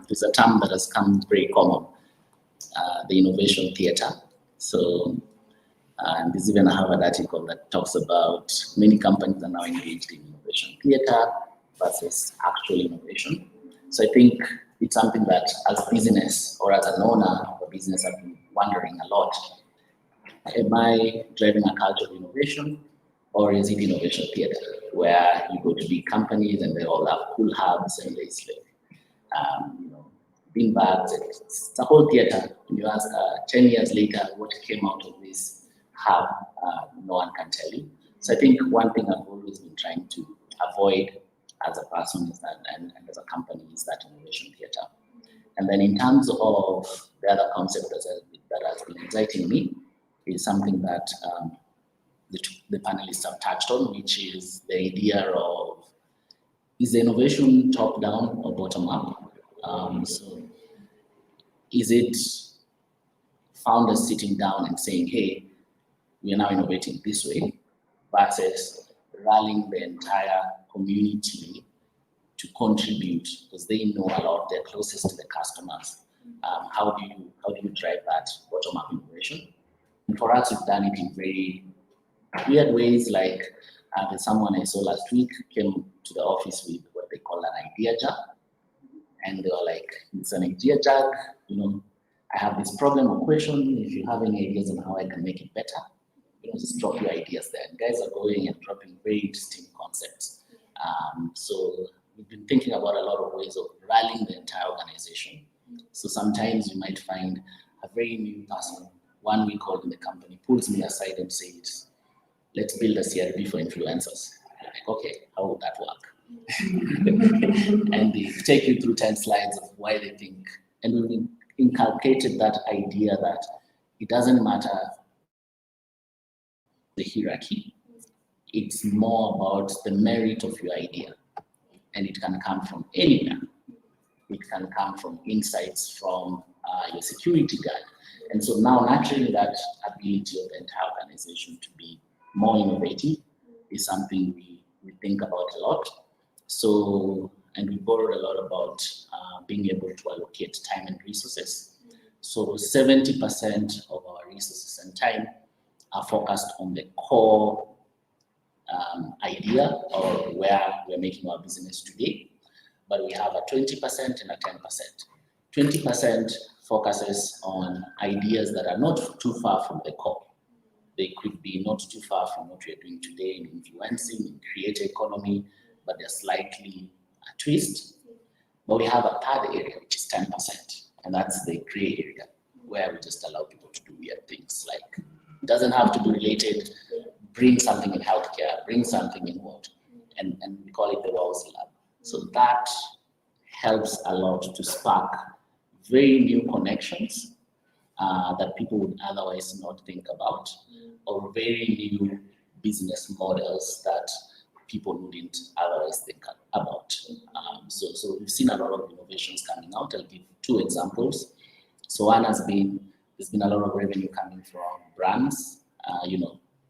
there's a term that has come very common, the innovation theater. So, and there's even a Harvard article that talks about many companies are now engaged in innovation theater versus actual innovation. So I think it's something that as business or as an owner of a business, I've been wondering a lot. Am I driving a culture of innovation, or is it innovation theater where you go to big companies and they all have cool hubs and there's bean bags? It's a whole theater. When you ask 10 years later what came out of this hub, no one can tell you. So I think one thing I've always been trying to avoid as a person is that, and as a company, is that innovation theater. And then in terms of the other concept that has been exciting me is something that the panelists have touched on, which is the idea of, is the innovation top down or bottom up? So is it founders sitting down and saying, hey, we are now innovating this way, versus rallying the entire community to contribute because they know a lot, they're closest to the customers. How do you drive that bottom up innovation? And for us, we've done it in very weird ways, like someone I saw last week came to the office with what they call an idea jug. And they were like, it's an idea jug, I have this problem or question. If you have any ideas on how I can make it better, just drop your ideas there. And guys are going and dropping very interesting concepts. So we've been thinking about a lot of ways of rallying the entire organization. So sometimes you might find a very new person, 1 week old in the company, pulls me aside and says, let's build a CRB for influencers. I'm like, okay, how would that work? And they take you through 10 slides of why they think. And we inculcated that idea that it doesn't matter the hierarchy. It's more about the merit of your idea. And it can come from anywhere. It can come from insights from your security guard. And so now naturally that ability of the entire organization to be more innovative is something we think about a lot. So, and we borrowed a lot about being able to allocate time and resources. So 70% of our resources and time are focused on the core idea or where we're making our business today. But we have a 20% and a 10%. 20% focuses on ideas that are not too far from the core. They could be not too far from what we're doing today in influencing, in creator economy, but they're slightly a twist. But we have a third area, which is 10%, and that's the gray area, where we just allow people to do weird things. Like, it doesn't have to be related, bring something in healthcare, bring something in what, and we call it the Wowsy Lab. So that helps a lot to spark very new connections that people would otherwise not think about, or very new business models that people wouldn't otherwise think about. So we've seen a lot of innovations coming out. I'll give 2 examples. So one has been, there's been a lot of revenue coming from brands,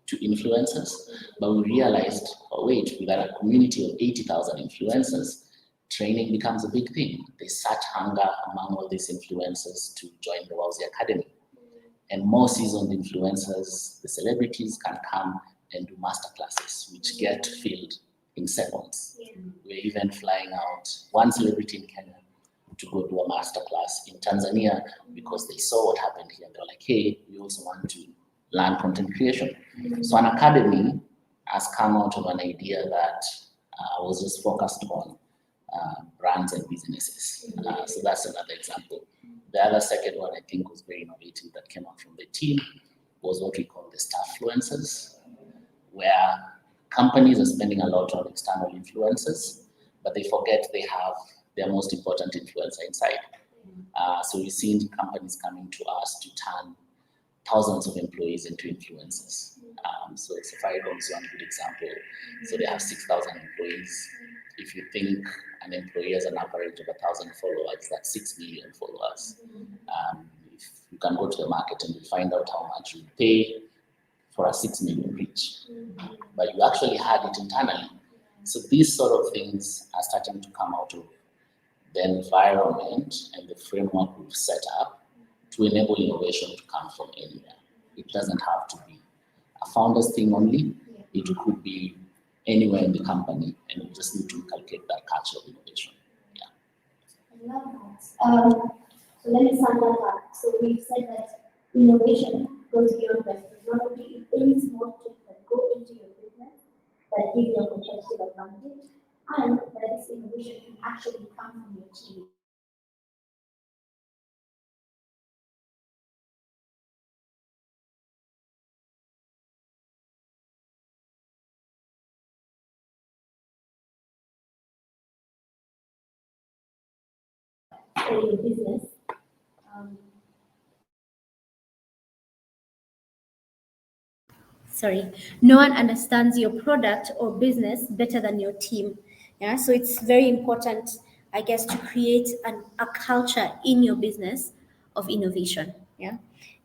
to influencers, but we realized, oh wait, we got a community of 80,000 influencers. Training becomes a big thing. There's such hunger among all these influencers to join the Wowsy Academy. And more seasoned influencers, the celebrities, can come and do masterclasses, which get filled in seconds. We're even flying out one celebrity in Kenya to go do a masterclass in Tanzania because they saw what happened here. They're like, hey, we also want to learn content creation. So an academy has come out of an idea that was just focused on brands and businesses. So that's another example. The other second one I think was very innovative that came out from the team was what we call the staffluencers, where companies are spending a lot on external influencers, but they forget they have their most important influencer inside. So we've seen companies coming to us to turn thousands of employees into influencers. So Safaricom is one good example. So they have 6,000 employees. If you think an employee has an average of 1,000 followers, that's 6 million followers. If you can go to the market and you find out how much you pay for a 6 million reach, but you actually had it internally. So these sort of things are starting to come out of the environment and the framework we've set up to enable innovation to come from anywhere. It doesn't have to be a founder's thing only. It could be anywhere in the company, and you just need to inculcate that culture of innovation. I love that. So let me sum that up. So we've said that innovation goes beyond best technology. It brings more things that go into your business that give you a competitive advantage, and that this innovation can actually come from your team. Or your business. No one understands your product or business better than your team. Yeah, so it's very important, I guess, to create a culture in your business of innovation. Yeah,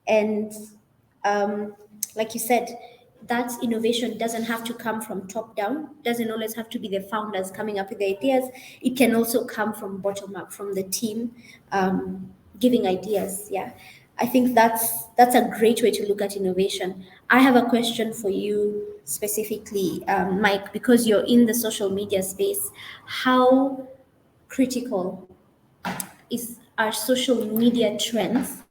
and like you said, that innovation doesn't have to come from top down. Doesn't always have to be the founders coming up with the ideas. It can also come from bottom up, from the team giving ideas. Yeah. I think that's a great way to look at innovation. I have a question for you specifically, Mike, because you're in the social media space. How critical are social media trends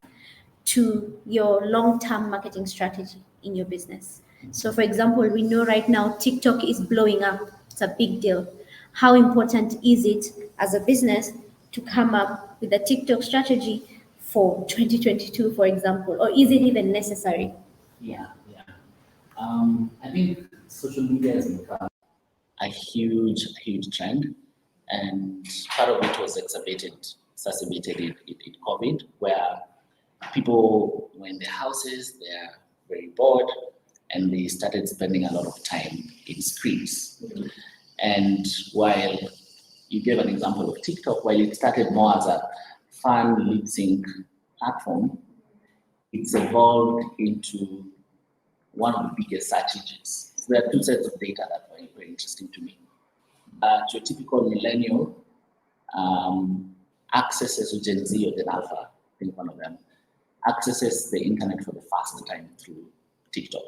to your long-term marketing strategy in your business? So, for example, we know right now TikTok is blowing up. It's a big deal. How important is it as a business to come up with a TikTok strategy for 2022, for example, or is it even necessary? Yeah. I think social media has become a huge trend, and part of it was exacerbated in COVID, where people were in their houses, they're very bored, and they started spending a lot of time in screens. And while you gave an example of TikTok, while it started more as a fun lip sync platform, it's evolved into one of the biggest search engines. So there are two sets of data that were very interesting to me. Your typical millennial accesses, or Gen Z or Gen Alpha, I think one of them, accesses the internet for the first time through TikTok.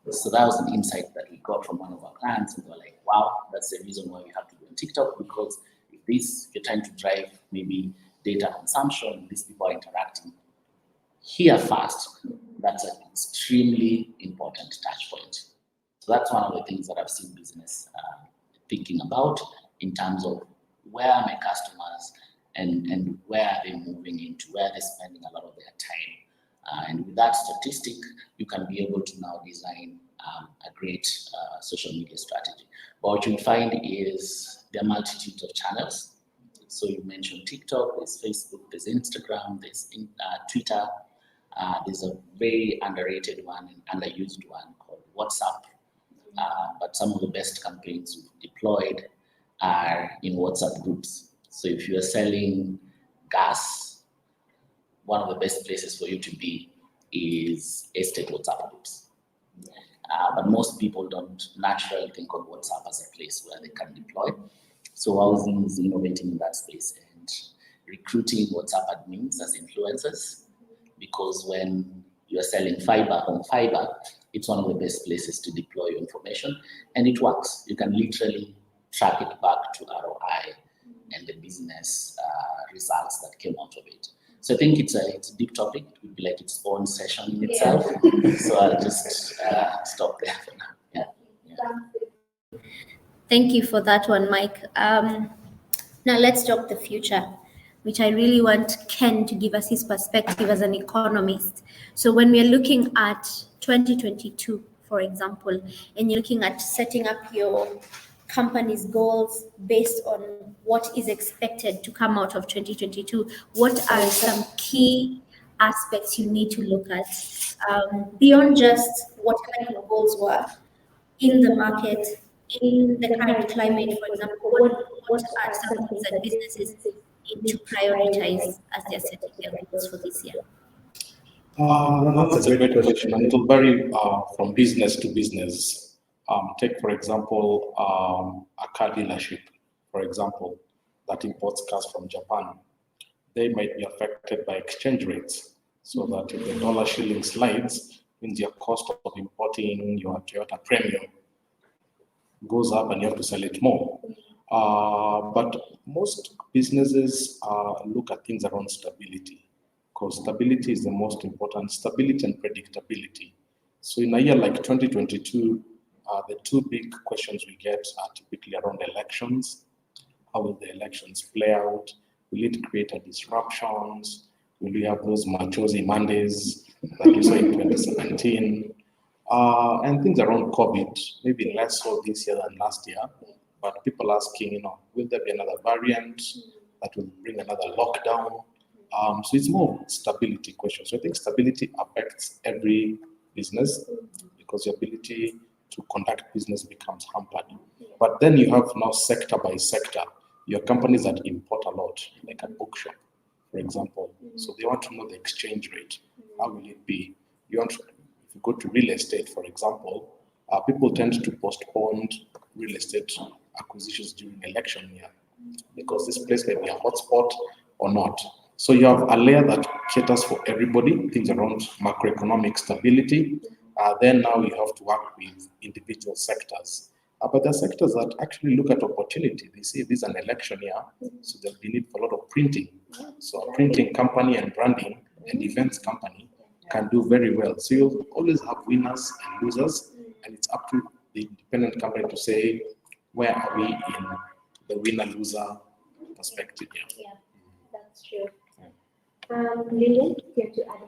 So that was an insight that we got from one of our clients, and they were like, wow, that's the reason why we have to go on TikTok, because if you're trying to drive maybe data consumption, these people are interacting here first. That's an extremely important touch point. So that's one of the things that I've seen business thinking about in terms of where are my customers and where are they moving into, where they're spending a lot of their time. And with that statistic, you can be able to now design a great social media strategy. But what you'll find is there are multitudes of channels. So you mentioned TikTok, there's Facebook, there's Instagram, there's Twitter. There's a very underrated one and underused one called WhatsApp. But some of the best campaigns we've deployed are in WhatsApp groups. So if you are selling gas, one of the best places for you to be is estate WhatsApp groups. But most people don't naturally think of WhatsApp as a place where they can deploy. So Housing is innovating in that space and recruiting WhatsApp admins as influencers because when you're selling fiber, home fiber, it's one of the best places to deploy your information, and it works. You can literally track it back to ROI and the business results that came out of it. So I think it's a deep topic. It would be like its own session in itself. So I'll just stop there for now. Yeah. Thank you for that one, Mike. Now let's talk the future, which I really want Ken to give us his perspective as an economist. So when we're looking at 2022, for example, and you're looking at setting up your company's goals based on what is expected to come out of 2022, what are some key aspects you need to look at beyond just what kind of goals were in the market, in the current climate, for example, what are some things that businesses need to prioritize as they're setting their goals for this year? That's a great question, and it will vary from business to business. Take, for example, a car dealership, for example, that imports cars from Japan. They might be affected by exchange rates, so that if the dollar shilling slides, means your cost of importing your Toyota Premium goes up and you have to sell it more. But most businesses look at things around stability, because stability is the most important, stability and predictability. So in a year like 2022, the two big questions we get are typically around elections. How will the elections play out? Will it create a disruptions? Will we have those Machozi Mondays that we saw in 2017? And things around COVID, maybe less so this year than last year, but people asking, will there be another variant that will bring another lockdown? So it's more stability question. So I think stability affects every business because your ability to conduct business becomes hampered. But then you have now sector by sector. Your companies that import a lot, like a bookshop, for example. So they want to know the exchange rate. How will it be? You want to, if you go to real estate, for example, people tend to postpone real estate acquisitions during election year because this place may be a hotspot or not. So you have a layer that caters for everybody, things around macroeconomic stability. Then now you have to work with individual sectors. But there are sectors that actually look at opportunity. They say this is an election year, so there'll be need for a lot of printing. So a printing company and branding and events company can do very well. So you'll always have winners and losers, and it's up to the independent company to say, where are we in the winner-loser perspective here? Yeah, that's true. Lillian, do you have to add?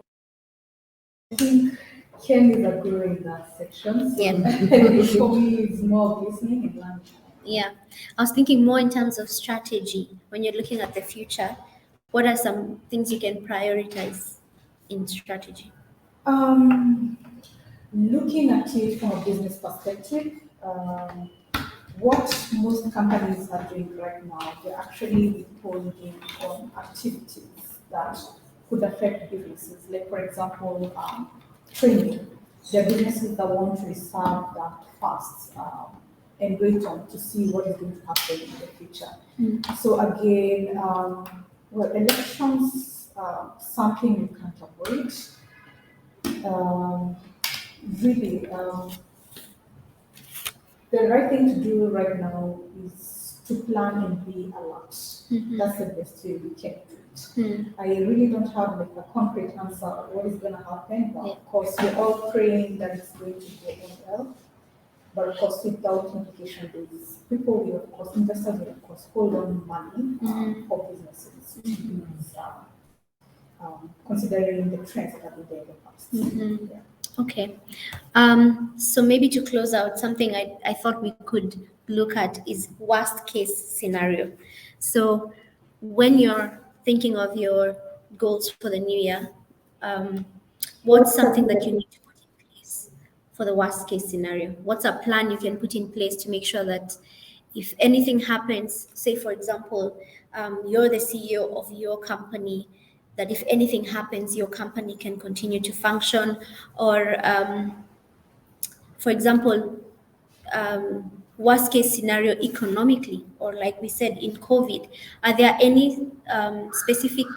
I think Ken is a guru in that section. So for me, it's more of listening and learning. Yeah, I was thinking more in terms of strategy. When you're looking at the future, what are some things you can prioritize in strategy? Looking at it from a business perspective, what most companies are doing right now, they're actually withholding on activities that could affect businesses. Like, for example, training. There are businesses that want to reserve that fast and wait on to see what is going to happen in the future. So again, well, elections something you can't avoid. Really, the right thing to do right now is to plan and be alert. That's the best way we can do it. I really don't have like a concrete answer on what is going to happen, but of course we're all praying that it's going to go on well. But of course, without implication, people will, of course, investors will, of course, hold on money for businesses to use, considering the trends that have been there in the past. Yeah. Okay. So maybe to close out, something I thought we could look at is worst case scenario. So when you're thinking of your goals for the new year, what's something that you need to put in place for the worst case scenario? What's a plan you can put in place to make sure that if anything happens, say for example, you're the CEO of your company, that if anything happens, your company can continue to function, or for example, worst case scenario economically, or like we said in COVID, are there any specific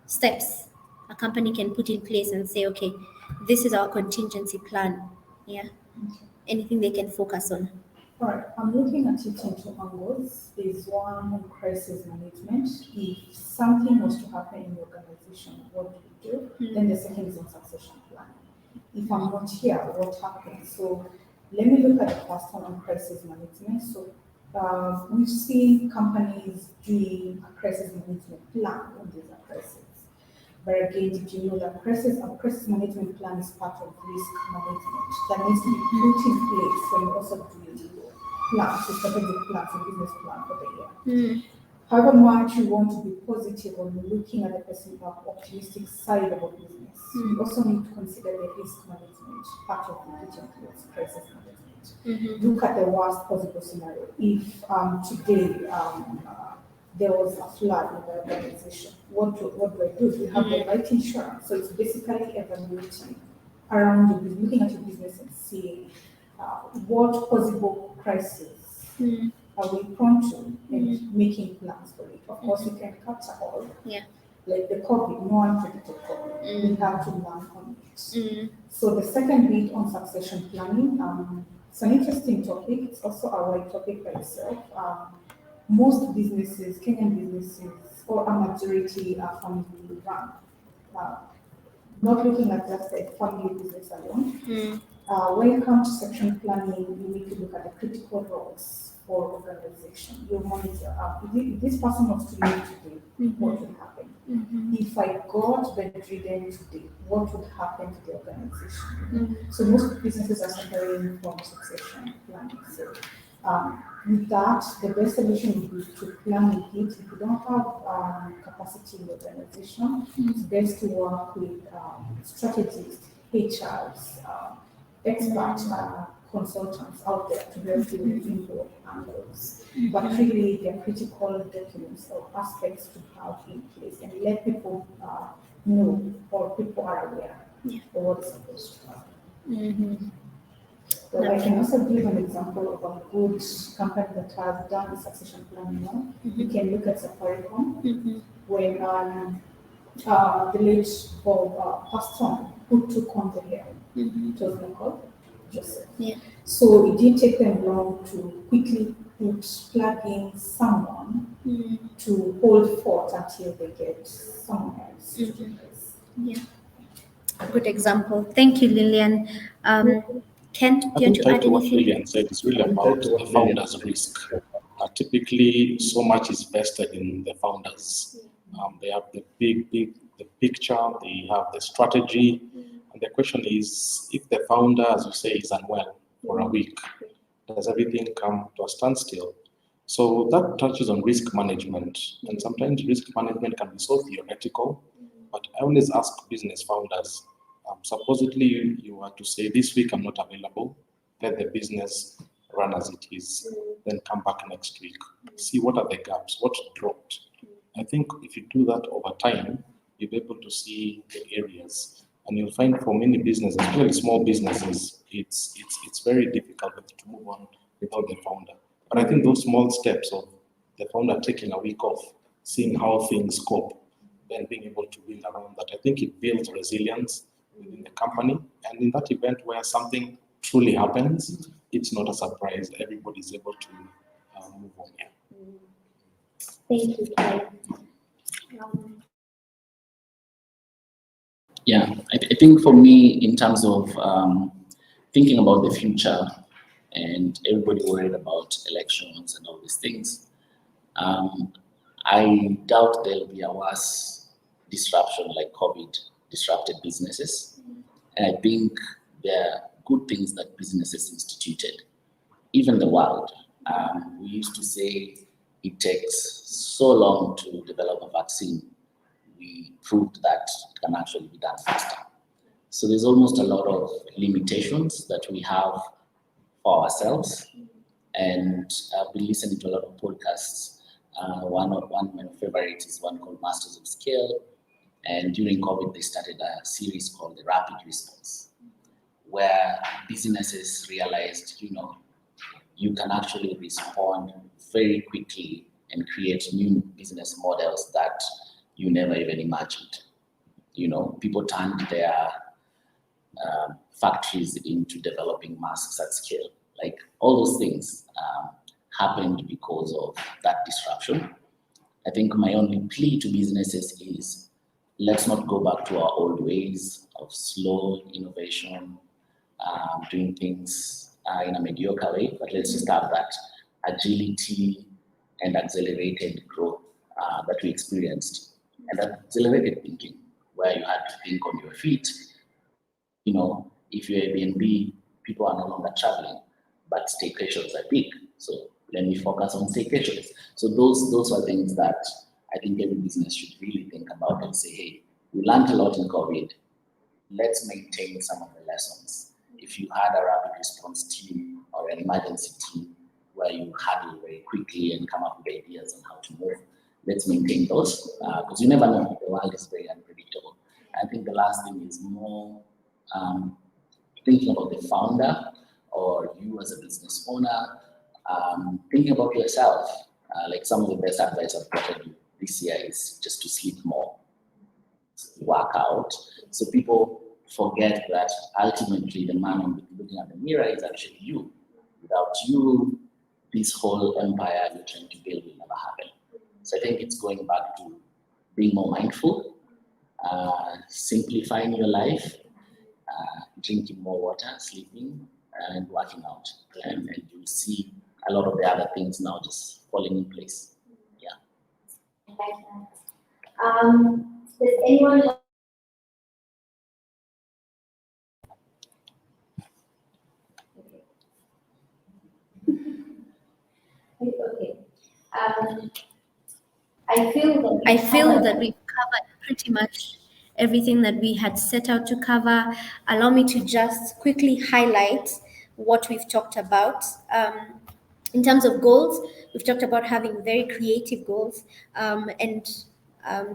steps a company can put in place and say, okay, this is our contingency plan. Yeah. Anything they can focus on. All right, I'm looking at it in two angles. There's one on crisis management. If something was to happen in the organization, what do we do? Then the second is on succession planning. If I'm not here, what happens? So let me look at the first one on crisis management. So we've seen companies doing a crisis management plan when there's a crisis. But again, did you know that a crisis management plan is part of risk management that needs to be put in place when you're also doing your plans, your strategic plans, your business plan for the year. However much you want to be positive on looking at the optimistic side of a business, you also need to consider the risk management part of the putting towards crisis management. Look at the worst possible scenario. If today there was a flood in the organization, what do I do? Do you have the right insurance? So it's basically evaluating around your business, looking at your business and seeing what possible crisis are we prone to and making plans for it. Of course, you can capture all. Yeah. Like the COVID, no one predicted COVID. We have to learn from it. So the second bit on succession planning, it's an interesting topic. It's also a wide topic by itself. Most businesses, Kenyan businesses, or a majority are family run. Not looking at just the family business alone. When it comes to succession planning, you need to look at the critical roles for organization. You monitor, if this person was to leave today, what would happen? If I got bedridden today, what would happen to the organization? So most businesses are suffering from succession planning. So with that, the best solution would be to plan with it. If you don't have capacity in the organization, it's best to work with strategists, HRs, expert consultants out there to help you with input and those. But really, they are critical documents or aspects to have in place and let people know or people are aware of what is supposed to happen. So I can also give an example of a good company that has done the succession planning now. You can look at Safaricom, when the late Bob passed on, who took on the helm. It was called Joseph. So it didn't take them long to quickly plug in someone to hold fort until they get someone else to do this. Yeah. Good example. Thank you, Lillian. Ken, do you want to add What anything? Lillian said is really about the founder's risk. Typically, so much is vested in the founders. They have the the picture, they have the strategy, and the question is, if the founder, as you say, is unwell for a week, does everything come to a standstill? So that touches on risk management, and sometimes risk management can be so theoretical, but I always ask business founders, supposedly you are to say, this week I'm not available, let the business run as it is, then come back next week, see what are the gaps, what dropped. I think if you do that over time, you'll be able to see the areas, and you'll find for many businesses, especially small businesses, it's very difficult to move on without the founder. But I think those small steps of the founder taking a week off, seeing how things cope, then being able to build around that, I think it builds resilience within the company. And in that event where something truly happens, it's not a surprise. Everybody's able to move on. Thank you, Ken. Yeah, I think for me, in terms of thinking about the future and everybody worried about elections and all these things, I doubt there'll be a worse disruption like COVID disrupted businesses. And I think there are good things that businesses instituted. Even the world, we used to say it takes so long to develop a vaccine. We proved that it can actually be done faster. So there's almost a lot of limitations that we have for ourselves. And I've been listening to a lot of podcasts. One of my favorites is one called Masters of Scale. And during COVID, they started a series called The Rapid Response, where businesses realized, you can actually respond very quickly and create new business models that you never even imagined. people turned their factories into developing masks at scale. Like all those things happened because of that disruption. I think my only plea to businesses is let's not go back to our old ways of slow innovation, doing things in a mediocre way, but let's just have that agility and accelerated growth that we experienced, and that accelerated thinking, where you had to think on your feet. If you're Airbnb, people are no longer traveling, but staycations are big. So let me focus on staycations. So those are things that I think every business should really think about and say, hey, we learned a lot in COVID. Let's maintain some of the lessons. If you had a rapid response team or an emergency team where you handle very quickly and come up with ideas on how to move, let's maintain those, because you never know. The world is very unpredictable. I think the last thing is more thinking about the founder or you as a business owner, thinking about yourself. Like some of the best advice I've gotten you this year is just to sleep more, work out. So people forget that ultimately the man looking at the mirror is actually you. Without you, this whole empire you're trying to build will never happen. So I think it's going back to being more mindful, simplifying your life, drinking more water, sleeping, and working out. And you'll see a lot of the other things now just falling in place. Yeah. I like that. Does anyone Okay. I feel that we've covered pretty much everything that we had set out to cover. Allow me to just quickly highlight what we've talked about. In terms of goals, we've talked about having very creative goals and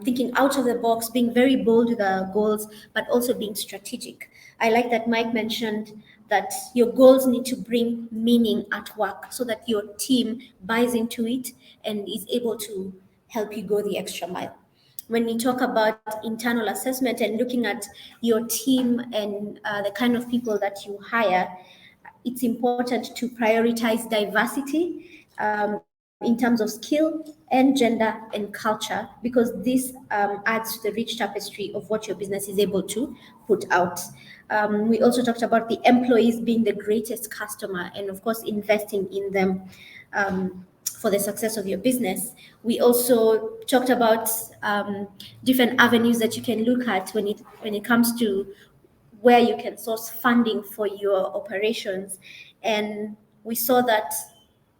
thinking out of the box, being very bold with our goals, but also being strategic. I like that Mike mentioned that your goals need to bring meaning at work so that your team buys into it and is able to help you go the extra mile. When we talk about internal assessment and looking at your team and the kind of people that you hire, it's important to prioritize diversity in terms of skill and gender and culture, because this adds to the rich tapestry of what your business is able to put out. We also talked about the employees being the greatest customer and, of course, investing in them for the success of your business. We also talked about different avenues that you can look at when it comes to where you can source funding for your operations. And we saw that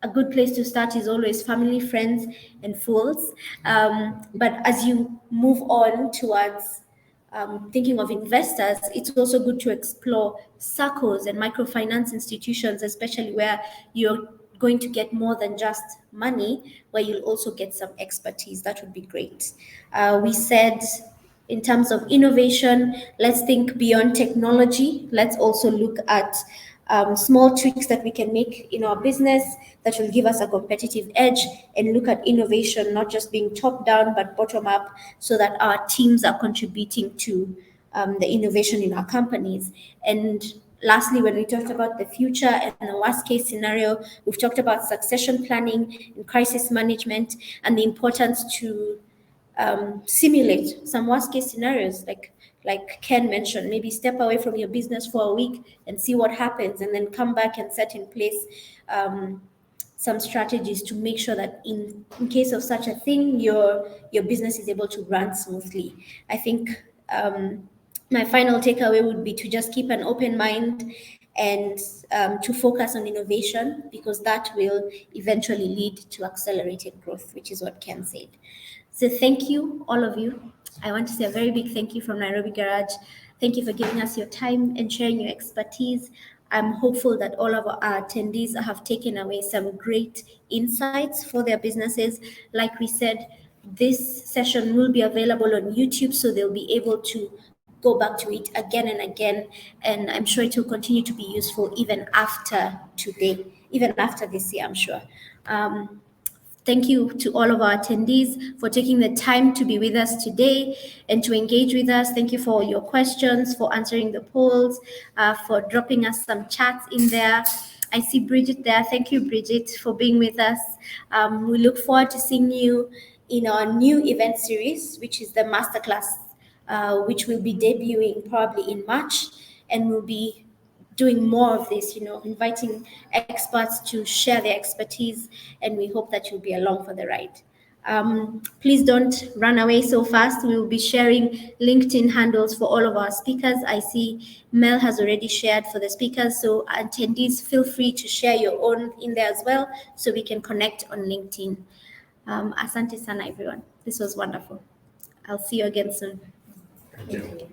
a good place to start is always family, friends, and fools. But as you move on towards thinking of investors, it's also good to explore SACCOs and microfinance institutions, especially where you're going to get more than just money, where you'll also get some expertise. That would be great. We said, in terms of innovation, let's think beyond technology. Let's also look at small tweaks that we can make in our business that will give us a competitive edge, and look at innovation not just being top down but bottom up, so that our teams are contributing to the innovation in our companies. And lastly, when we talked about the future and the worst case scenario, we've talked about succession planning and crisis management and the importance to simulate some worst case scenarios, like Ken mentioned. Maybe step away from your business for a week and see what happens, and then come back and set in place some strategies to make sure that in case of such a thing, your business is able to run smoothly. I think my final takeaway would be to just keep an open mind and to focus on innovation, because that will eventually lead to accelerated growth, which is what Ken said. So thank you, all of you. I want to say a very big thank you from Nairobi Garage. Thank you for giving us your time and sharing your expertise. I'm hopeful that all of our attendees have taken away some great insights for their businesses. Like we said, this session will be available on YouTube, so they'll be able to go back to it again and again. And I'm sure it will continue to be useful even after today, even after this year, I'm sure. Thank you to all of our attendees for taking the time to be with us today and to engage with us. Thank you for your questions, for answering the polls, for dropping us some chats in there. I see Bridget there. Thank you, Bridget, for being with us. We look forward to seeing you in our new event series, which is the masterclass, which will be debuting probably in March, and we'll be doing more of this, inviting experts to share their expertise, and we hope that you'll be along for the ride. Please don't run away so fast. We will be sharing LinkedIn handles for all of our speakers. I see Mel has already shared for the speakers, so attendees, feel free to share your own in there as well, so we can connect on LinkedIn. Asante sana, everyone. This was wonderful. I'll see you again soon. Thank you.